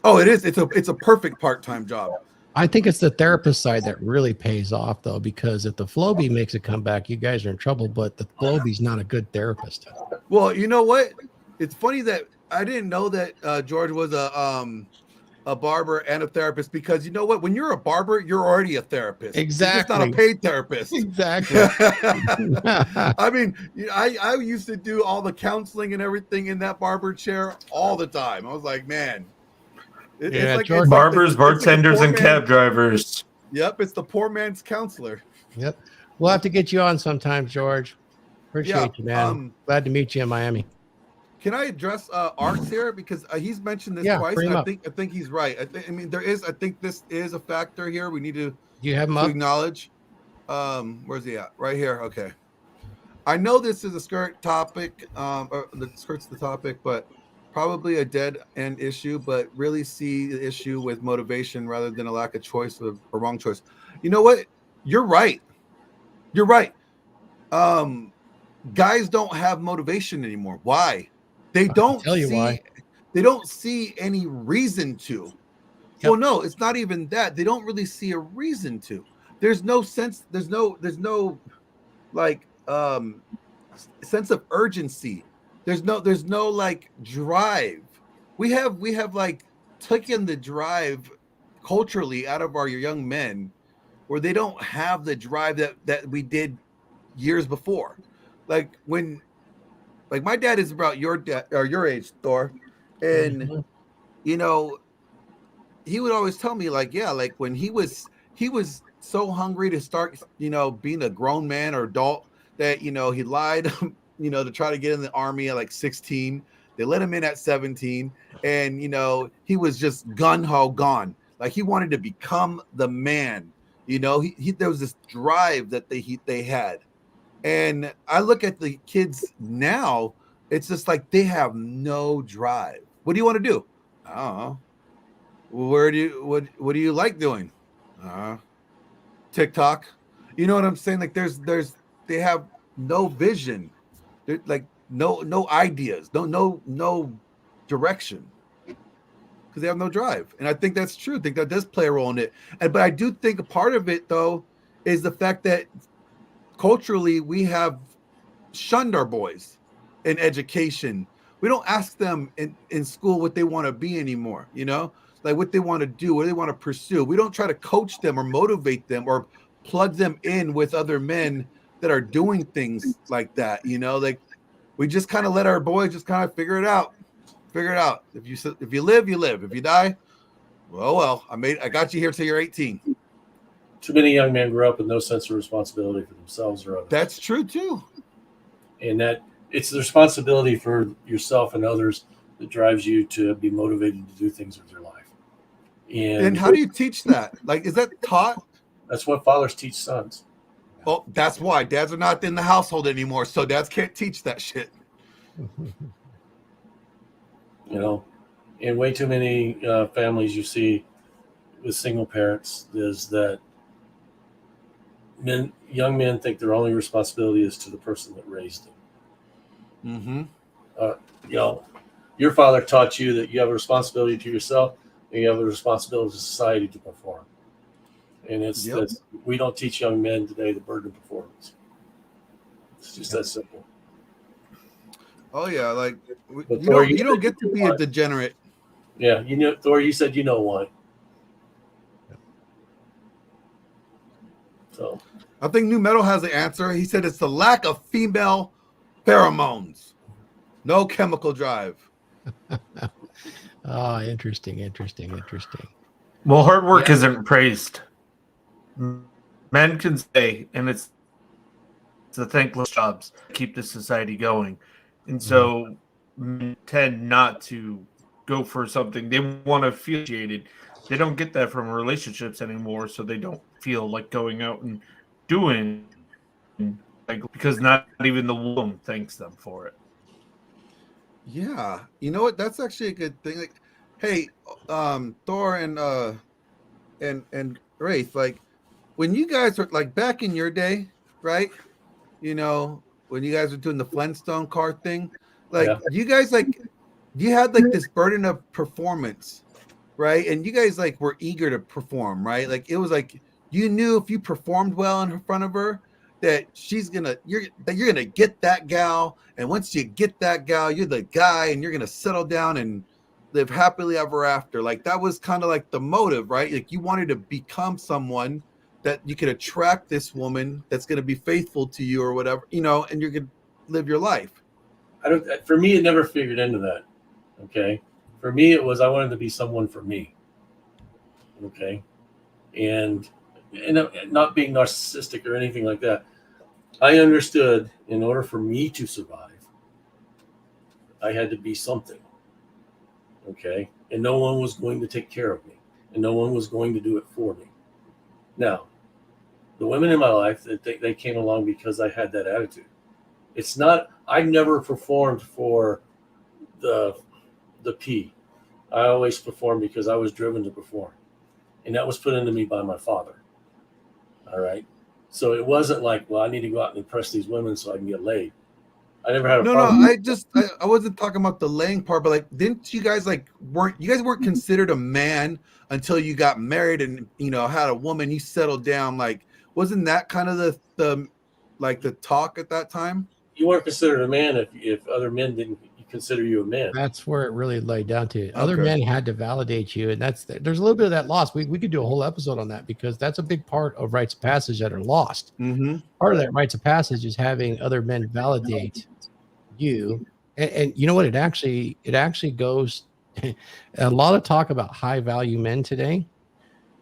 Oh, it is. It's a perfect part-time job. I think it's the therapist side that really pays off, though, because if the Flowbee makes a comeback, you guys are in trouble. But the Flowbee's not a good therapist. Well, you know what? It's funny that I didn't know that George was a barber and a therapist, because you know what? When you're a barber, you're already a therapist. Exactly. You're just not a paid therapist. Exactly. I mean, I used to do all the counseling and everything in that barber chair all the time. I was like, man. Barbers, bartenders, and cab drivers. Yep, it's the poor man's counselor. Yep. We'll have to get you on sometime, George. Appreciate you, man. Glad to meet you in Miami. Can I address Arts here, because he's mentioned this twice? I think he's right. I think this is a factor here. We need to acknowledge. Where's he at? Right here. Okay. I know this is a skirt topic. Or the skirt's the topic, but probably a dead end issue. But really see the issue with motivation rather than a lack of choice or a wrong choice. You know what? You're right. You're right. Guys don't have motivation anymore. Why? They don't why. They don't see any reason to. Yep. Well, no, it's not even that. They don't really see a reason to. There's no sense. There's no like sense of urgency. There's no like drive. We have like taken the drive culturally out of our young men, where they don't have the drive that we did years before. Like when, like my dad is about your dad or your age, Thor, and you know, he would always tell me like, yeah, like when he was so hungry to start, you know, being a grown man or adult that, you know, he lied, you know, to try to get in the army at like 16. They let him in at 17, and you know, he was just gung-ho gone. Like he wanted to become the man. You know, he there was this drive that they had. And I look at the kids now, it's just like they have no drive. What do you want to do? I don't know. What do you like doing? TikTok. You know what I'm saying? Like they have no vision. They're like no ideas, no direction. Because they have no drive. And I think that's true. I think that does play a role in it. But I do think a part of it though is the fact that culturally, we have shunned our boys in education. We don't ask them in school what they want to be anymore, you know, like what they want to do, what they want to pursue. We don't try to coach them or motivate them or plug them in with other men that are doing things like that, you know, like we just kind of let our boys just kind of figure it out. If you live, you live. If you die, well, I got you here till you're 18. Too many young men grow up with no sense of responsibility for themselves or others. That's true too. And that it's the responsibility for yourself and others that drives you to be motivated to do things with your life. And how do you teach that? Like, is that taught? That's what fathers teach sons. Well, that's why dads are not in the household anymore, so dads can't teach that shit. You know, in way too many families you see with single parents is that young men think their only responsibility is to the person that raised them. You know, your father taught you that you have a responsibility to yourself and you have a responsibility to society to perform. And that's, we don't teach young men today the burden of performance. It's just that simple. Oh yeah, like you don't get to be a degenerate. Yeah, you know, Thor, you said you know why. So I think New Metal has the answer. He said it's the lack of female pheromones. No chemical drive. Oh, interesting. Well, hard work isn't praised. Men can say, and it's the thankless jobs that keep the society going. And so men tend not to go for something. They want to feel appreciated. They don't get that from relationships anymore, so they don't feel like going out and doing like, because not even the womb thanks them for it. Yeah, you know what? That's actually a good thing. Like, hey, Thor and Raith, like when you guys were like back in your day, right? You know, when you guys were doing the Flintstone car thing, like Yeah. you guys like you had like this burden of performance, right? And you guys like were eager to perform, right? Like it was like you knew if you performed well in front of her that you're gonna get that gal, and once you get that gal, you're the guy, and you're gonna settle down and live happily ever after. Like that was kind of like the motive, right? Like you wanted to become someone that you could attract this woman that's gonna be faithful to you or whatever, you know, and you're gonna live your life. For me, it never figured into that. Okay. For me, it was I wanted to be someone for me. Okay. And not being narcissistic or anything like that. I understood in order for me to survive, I had to be something. Okay. And no one was going to take care of me, and no one was going to do it for me. Now, the women in my life, they came along because I had that attitude. It's not, I never performed for the P. I always performed because I was driven to perform. And that was put into me by my father. All right. So it wasn't like, well, I need to go out and impress these women so I can get laid. I never had a problem. I wasn't talking about the laying part, but like, didn't you guys weren't considered a man until you got married and, you know, had a woman, you settled down. Like, wasn't that kind of the talk at that time? You weren't considered a man if other men didn't consider you a man. That's where it really laid down to. Other Okay. men had to validate you, and there's a little bit of that lost. We could do a whole episode on that because that's a big part of rites of passage that are lost. Mm-hmm. Part of that rites of passage is having other men validate you, and you know what? It actually goes. A lot of talk about high value men today,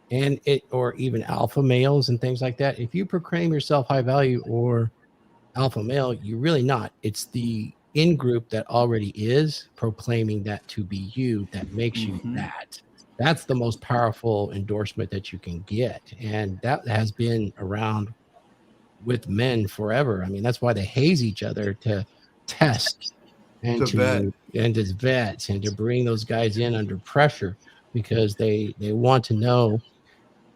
and or even alpha males and things like that. If you proclaim yourself high value or alpha male, you're really not. It's the in group that already is proclaiming that to be you that makes you that. That's the most powerful endorsement that you can get, and that has been around with men forever. I mean, that's why they haze each other to test and to vet and to bring those guys in under pressure, because they want to know.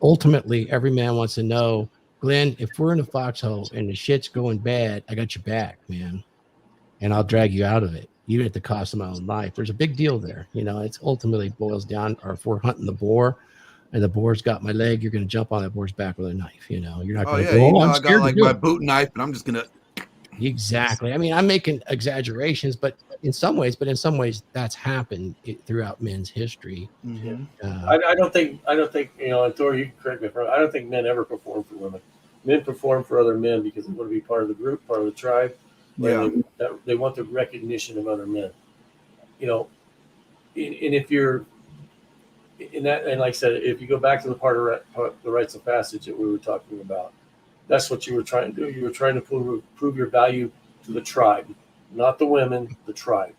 Ultimately, every man wants to know, Glenn, if we're in a foxhole and the shit's going bad, I got your back, man. And I'll drag you out of it, even at the cost of my own life. There's a big deal there. You know, it's ultimately boils down, or if we're hunting the boar and the boar's got my leg, you're going to jump on that boar's back with a knife. You know, you're not going to go, I got like my boot knife and I'm just going to. Exactly. I mean, I'm making exaggerations, but in some ways that's happened throughout men's history. Mm-hmm. I don't think, you know, and Thor, you can correct me if I'm wrong, I don't think men ever perform for women. Men perform for other men because they want to be part of the group, part of the tribe. Yeah. They want the recognition of other men. You know, and if you're in that, and like I said, if you go back to the part of the rites of passage that we were talking about, that's what you were trying to do. You were trying to prove your value to the tribe, not the women, the tribe.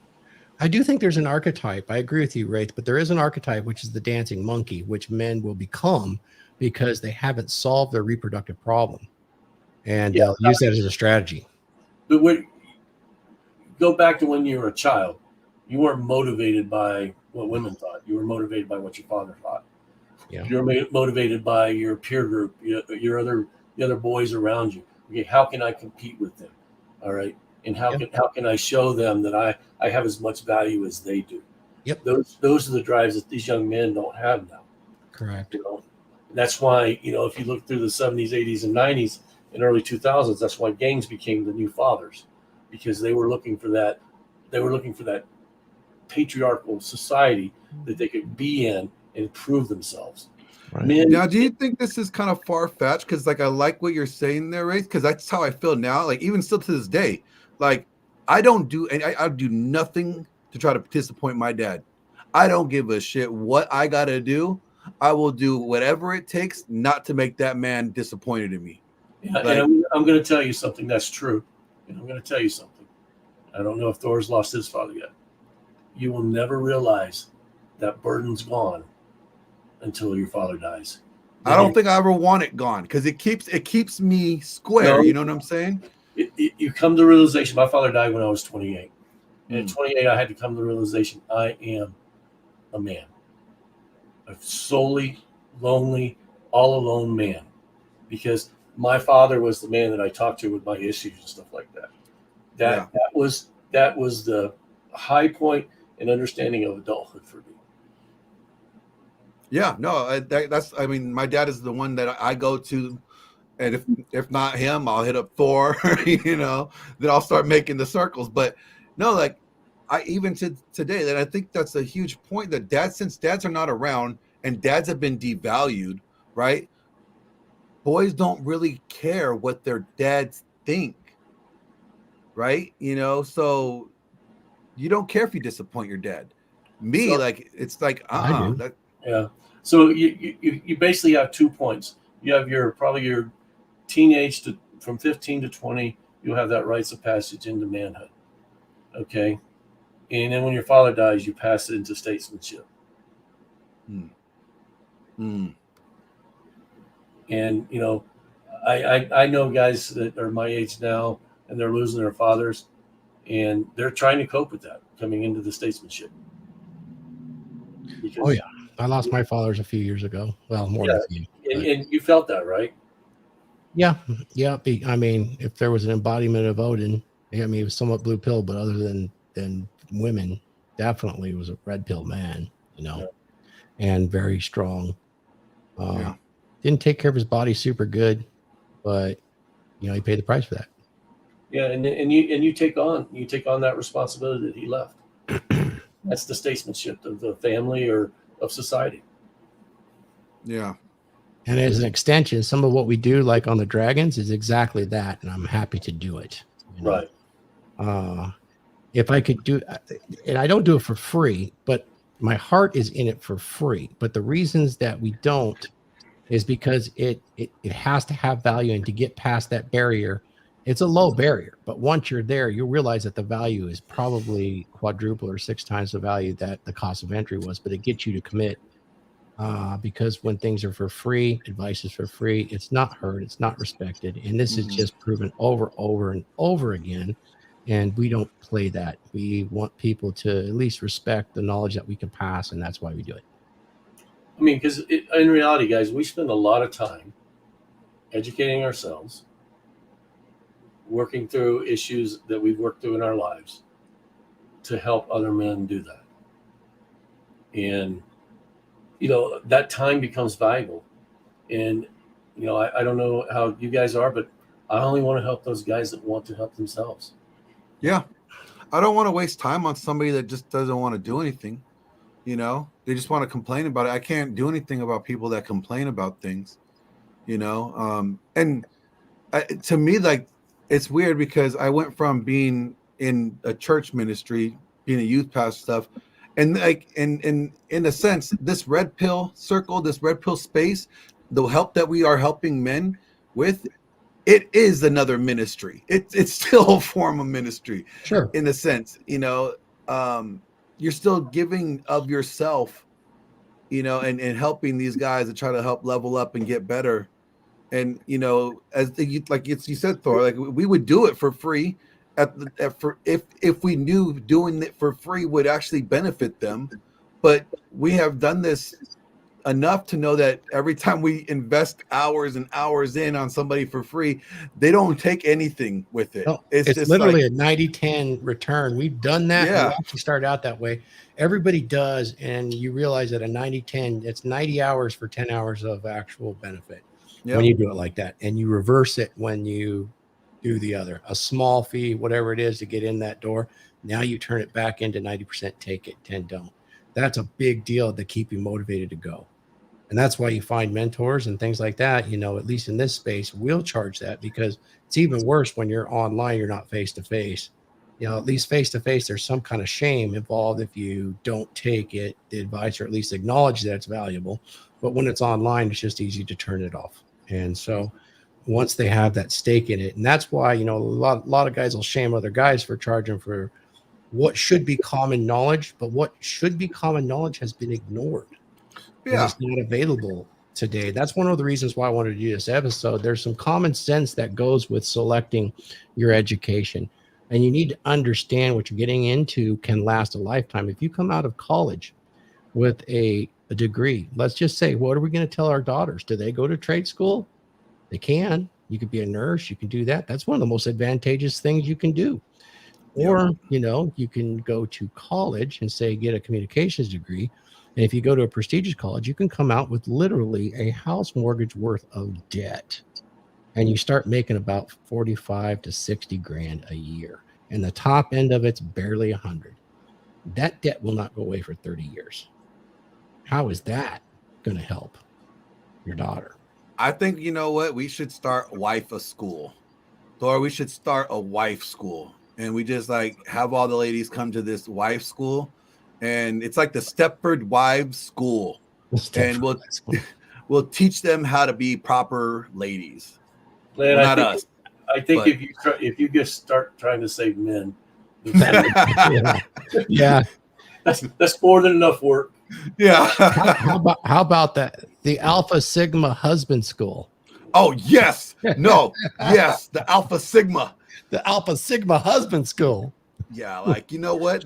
I do think there's an archetype. I agree with you, Raith, but there is an archetype, which is the dancing monkey, which men will become because they haven't solved their reproductive problem. And they'll use that as a strategy. But go back to when you were a child. You weren't motivated by what women thought. You were motivated by what your father thought. Yeah. You were motivated by your peer group, the other boys around you. Okay, how can I compete with them? All right, and how can I show them that I have as much value as they do? Yep. Those are the drives that these young men don't have now. Correct. You know, that's why, you know, if you look through the 70s, 80s, and 90s and early 2000s, that's why gangs became the new fathers, because they were looking for that. They were looking for that patriarchal society that they could be in and prove themselves. Right. Now, do you think this is kind of far-fetched? Because, like, I like what you're saying there, Raith, because that's how I feel now. Like, even still to this day, like, I do nothing to try to disappoint my dad. I don't give a shit what I got to do. I will do whatever it takes not to make that man disappointed in me. Yeah, and I'm going to tell you something that's true. And I'm going to tell you something. I don't know if Thor's lost his father yet. You will never realize that burden's gone until your father dies. I don't think I ever want it gone because it keeps me square. No. You know what I'm saying? you come to the realization. My father died when I was 28. And at 28, I had to come to the realization I am a man. A solely lonely, all alone man. Because my father was the man that I talked to with my issues and stuff like that. That was the high point in understanding of adulthood for me. Yeah, no, that's. I mean, my dad is the one that I go to, and if not him, I'll hit up Thor. You know, then I'll start making the circles. But no, like I even to today, that I think that's a huge point that since dads are not around and dads have been devalued, right? Boys don't really care what their dads think, right? You know, so you don't care if you disappoint your dad. Me, So- like it's like I do. that. Yeah. So you basically have 2 points. You have probably your teenage from 15 to 20. You'll have that rites of passage into manhood. Okay. And then when your father dies, you pass it into statesmanship. And you know, I know guys that are my age now and they're losing their fathers, and they're trying to cope with that coming into the statesmanship. Because, Oh yeah, I lost my father's a few years ago. Well, more than a few. and you felt that, right? Yeah. I mean, if there was an embodiment of Odin, I mean, he was somewhat blue pill, but other than women, definitely was a red pill man, you know, and very strong. Didn't take care of his body super good, but you know, he paid the price for that. Yeah, and you take on that responsibility that he left. That's the statesmanship of the family or of society. Yeah. And as an extension, some of what we do, like on the Dragons, is exactly that, and I'm happy to do it. You know? Right. If I could do, and I don't do it for free, but my heart is in it for free. But the reasons that we don't is because it has to have value, and to get past that barrier, it's a low barrier. But once you're there, you realize that the value is probably quadruple or 6 times the value that the cost of entry was. But it gets you to commit. Because when things are for free, advice is for free, it's not heard, it's not respected. And this is just proven over and over again. And we don't play that. We want people to at least respect the knowledge that we can pass. And that's why we do it. I mean, because in reality, guys, we spend a lot of time educating ourselves, working through issues that we've worked through in our lives to help other men do that. And you know, that time becomes valuable. And, you know, I don't know how you guys are, but I only want to help those guys that want to help themselves. Yeah. I don't want to waste time on somebody that just doesn't want to do anything. You know, they just want to complain about it. I can't do anything about people that complain about things, you know? To me, like, it's weird because I went from being in a church ministry, being a youth pastor stuff, and like in a sense, this red pill circle, this red pill space, the help that we are helping men with, it is another ministry. It's still a form of ministry, Sure. in a sense, you know. You're still giving of yourself, you know, and helping these guys to try to help level up and get better. And you know, you said, Thor, like we would do it for free. If we knew doing it for free would actually benefit them, but we have done this enough to know that every time we invest hours and hours in on somebody for free, they don't take anything with it. No, It's just literally like, a 90-10 return. We've done that. Yeah. We actually started out that way. Everybody does. And you realize that a 90-10, it's 90 hours for 10 hours of actual benefit when you do it like that. And you reverse it when you do the other, a small fee, whatever it is to get in that door. Now you turn it back into 90% take it, 10 don't. That's a big deal to keep you motivated to go. And that's why you find mentors and things like that, you know, at least in this space, we'll charge that because it's even worse when you're online, you're not face to face. You know, at least face to face, there's some kind of shame involved if you don't take it, the advice, or at least acknowledge that it's valuable. But when it's online, it's just easy to turn it off. And so once they have that stake in it, and that's why, you know, a lot of guys will shame other guys for charging for what should be common knowledge, but what should be common knowledge has been ignored. yeah, It's not available today. That's one of the reasons why I wanted to do this episode. There's some common sense that goes with selecting your education, and you need to understand what you're getting into can last a lifetime. If you come out of college with a degree, let's just say, what are we going to tell our daughters? Do they go to trade school? They can. You could be a nurse. You can do that. That's one of the most advantageous things you can do. Or, you can go to college and say, get a communications degree. And if you go to a prestigious college, you can come out with literally a house mortgage worth of debt. And you start making about 45 to 60 grand a year. And the top end of it's barely 100. That debt will not go away for 30 years. How is that going to help your daughter? I think, you know what? We should start wife a school. Thor, we should start a wife school. And we just have all the ladies come to this wife school. And it's like the Stepford Wives School. And we'll teach them how to be proper ladies. Man, well, not us. I think if you just start trying to save men, yeah, that's more than enough work. Yeah. how about that? The Alpha Sigma Husband School. Oh yes, no, yes, the Alpha Sigma. The Alpha Sigma Husband School. Yeah, you know what?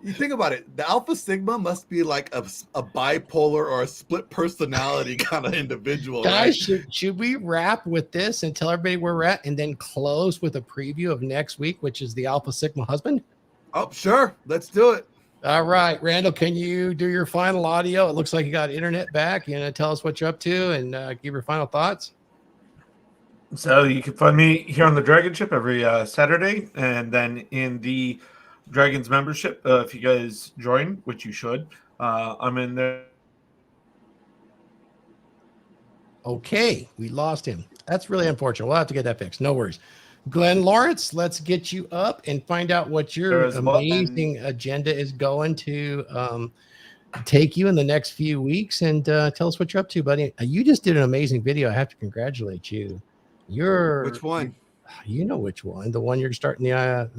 You think about it. The Alpha Sigma must be like a bipolar or a split personality kind of individual. Guys, right? should we wrap with this and tell everybody where we're at, and then close with a preview of next week, which is the Alpha Sigma Husband? Oh, sure. Let's do it. All right, Randall, can you do your final audio? It looks like you got internet back. You tell us what you're up to and give your final thoughts. So you can find me here on the DragonShip every Saturday, and then in the Dragons membership, if you guys join, which you should, I'm in there. Okay, we lost him. That's really unfortunate. We'll have to get that fixed. No worries. Glenn Laurence, let's get you up and find out what your amazing agenda is going to take you in the next few weeks, and tell us what you're up to, buddy. You just did an amazing video. I have to congratulate you. Which one? You know which one. The one you're starting that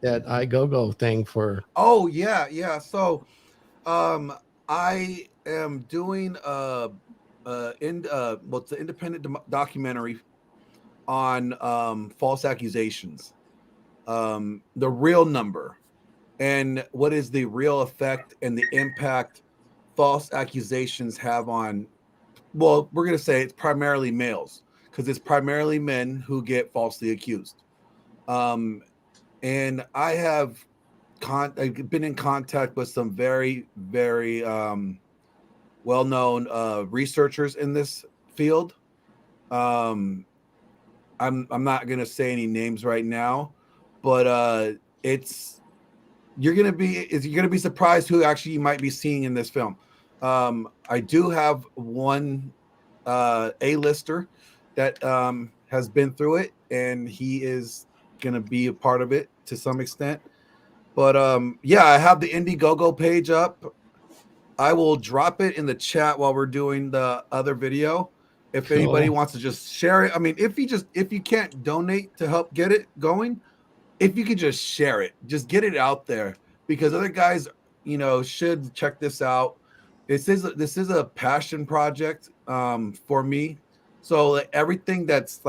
iGoGo thing for. Oh yeah. So I am doing it's an independent documentary on false accusations, the real number, and what is the real effect and the impact false accusations have on, well, we're going to say it's primarily males, because it's primarily men who get falsely accused. And I have I've been in contact with some very, very well-known researchers in this field. I'm not gonna say any names right now, but you're gonna be surprised who actually you might be seeing in this film. I do have one A-lister that has been through it, and he is gonna be a part of it to some extent. But I have the Indiegogo page up. I will drop it in the chat while we're doing the other video. If anybody wants to just share it, I mean, if you can't donate to help get it going, if you could just share it, just get it out there, because other guys, should check this out. This is a passion project for me. So everything that's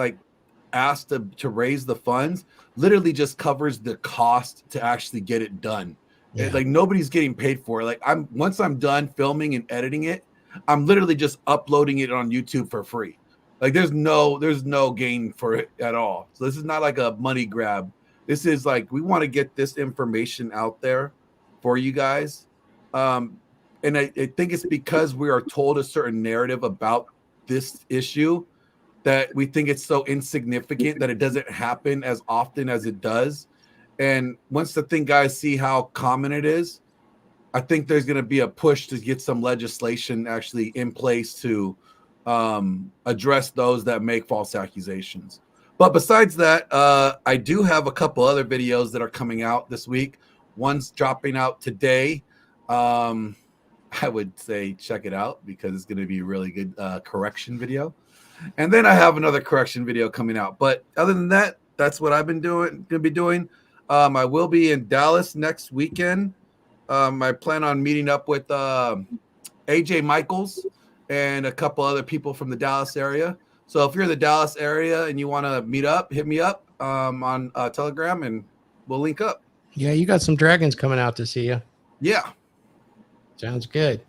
asked to raise the funds literally just covers the cost to actually get it done. Yeah. Nobody's getting paid for it. Once I'm done filming and editing it, I'm literally just uploading it on YouTube for free. There's no gain for it at all. So this is not like a money grab. This is we want to get this information out there for you guys. And I think it's because we are told a certain narrative about this issue that we think it's so insignificant that it doesn't happen as often as it does. And once guys see how common it is, I think there's going to be a push to get some legislation actually in place to address those that make false accusations. But besides that, I do have a couple other videos that are coming out this week. One's dropping out today. I would say check it out because it's going to be a really good correction video. And then I have another correction video coming out. But other than that, that's what I've been going to be doing. I will be in Dallas next weekend. I plan on meeting up with AJ Michaels, and a couple other people from the Dallas area. So if you're in the Dallas area and you want to meet up, hit me up on Telegram, and we'll link up. Yeah, you got some dragons coming out to see you. Yeah. Sounds good.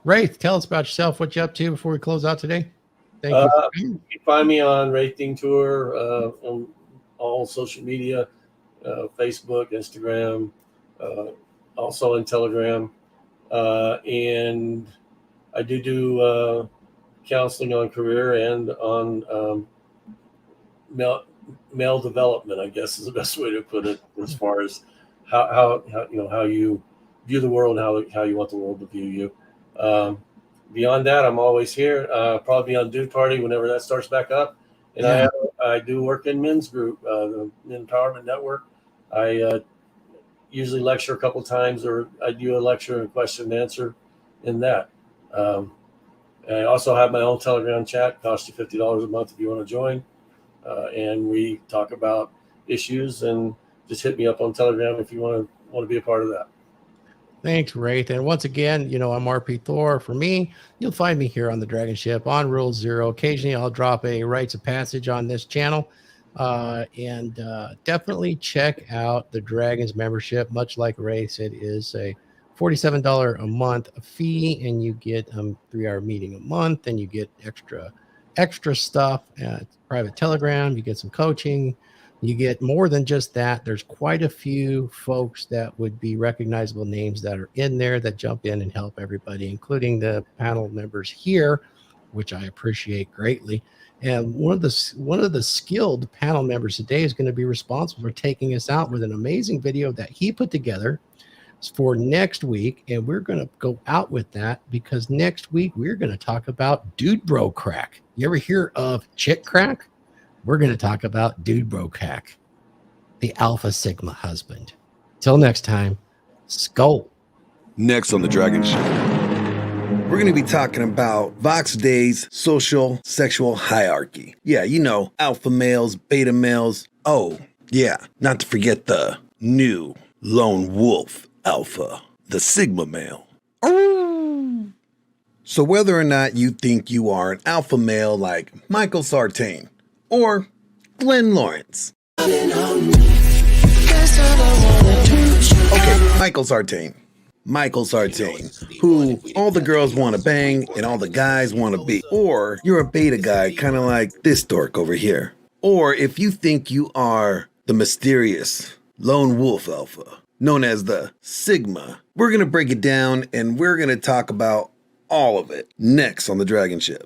Raith, tell us about yourself, what you up to before we close out today. Thank you. You can find me on Raith Tour on all social media, Facebook, Instagram, also in Telegram. And I do counseling on career and on male development, I guess is the best way to put it, as far as how you view the world and how you want the world to view you. Beyond that, I'm always here. Probably be on Dude Party whenever that starts back up. And I do work in men's group, the Men Empowerment Network. I usually lecture a couple times, or I do a lecture and question and answer in that. I also have my own Telegram chat. Costs you $50 a month if you want to join. And we talk about issues, and just hit me up on Telegram if you want to be a part of that. Thanks, Raith. And once again, I'm RP Thor. For me, you'll find me here on the DragonShip on Rule Zero. Occasionally, I'll drop a rites of passage on this channel. And definitely check out the Dragons membership. Much like Raith, it is a $47 a month fee, and you get 3-hour meeting a month, and you get extra stuff, private Telegram, you get some coaching, you get more than just that. There's quite a few folks that would be recognizable names that are in there that jump in and help everybody, including the panel members here, which I appreciate greatly. And one of the skilled panel members today is going to be responsible for taking us out with an amazing video that he put together for next week. And we're going to go out with that because next week we're going to talk about dude bro crack. You ever hear of chick crack? We're going to talk about dude bro crack, the Alpha Sigma husband. Till next time, Skull. Next on the DragonShip, we're going to be talking about Vox Day's social sexual hierarchy. Yeah, alpha males, beta males. Oh, yeah, not to forget the new lone wolf alpha, the Sigma male. So whether or not you think you are an alpha male like Michael Sartain or Glenn Laurence. Okay, Michael Sartain, who all the girls want to bang and all the guys want to be. Or you're a beta guy, kind of like this dork over here. Or if you think you are the mysterious lone wolf alpha, known as the Sigma, we're going to break it down and we're going to talk about all of it next on the DragonShip.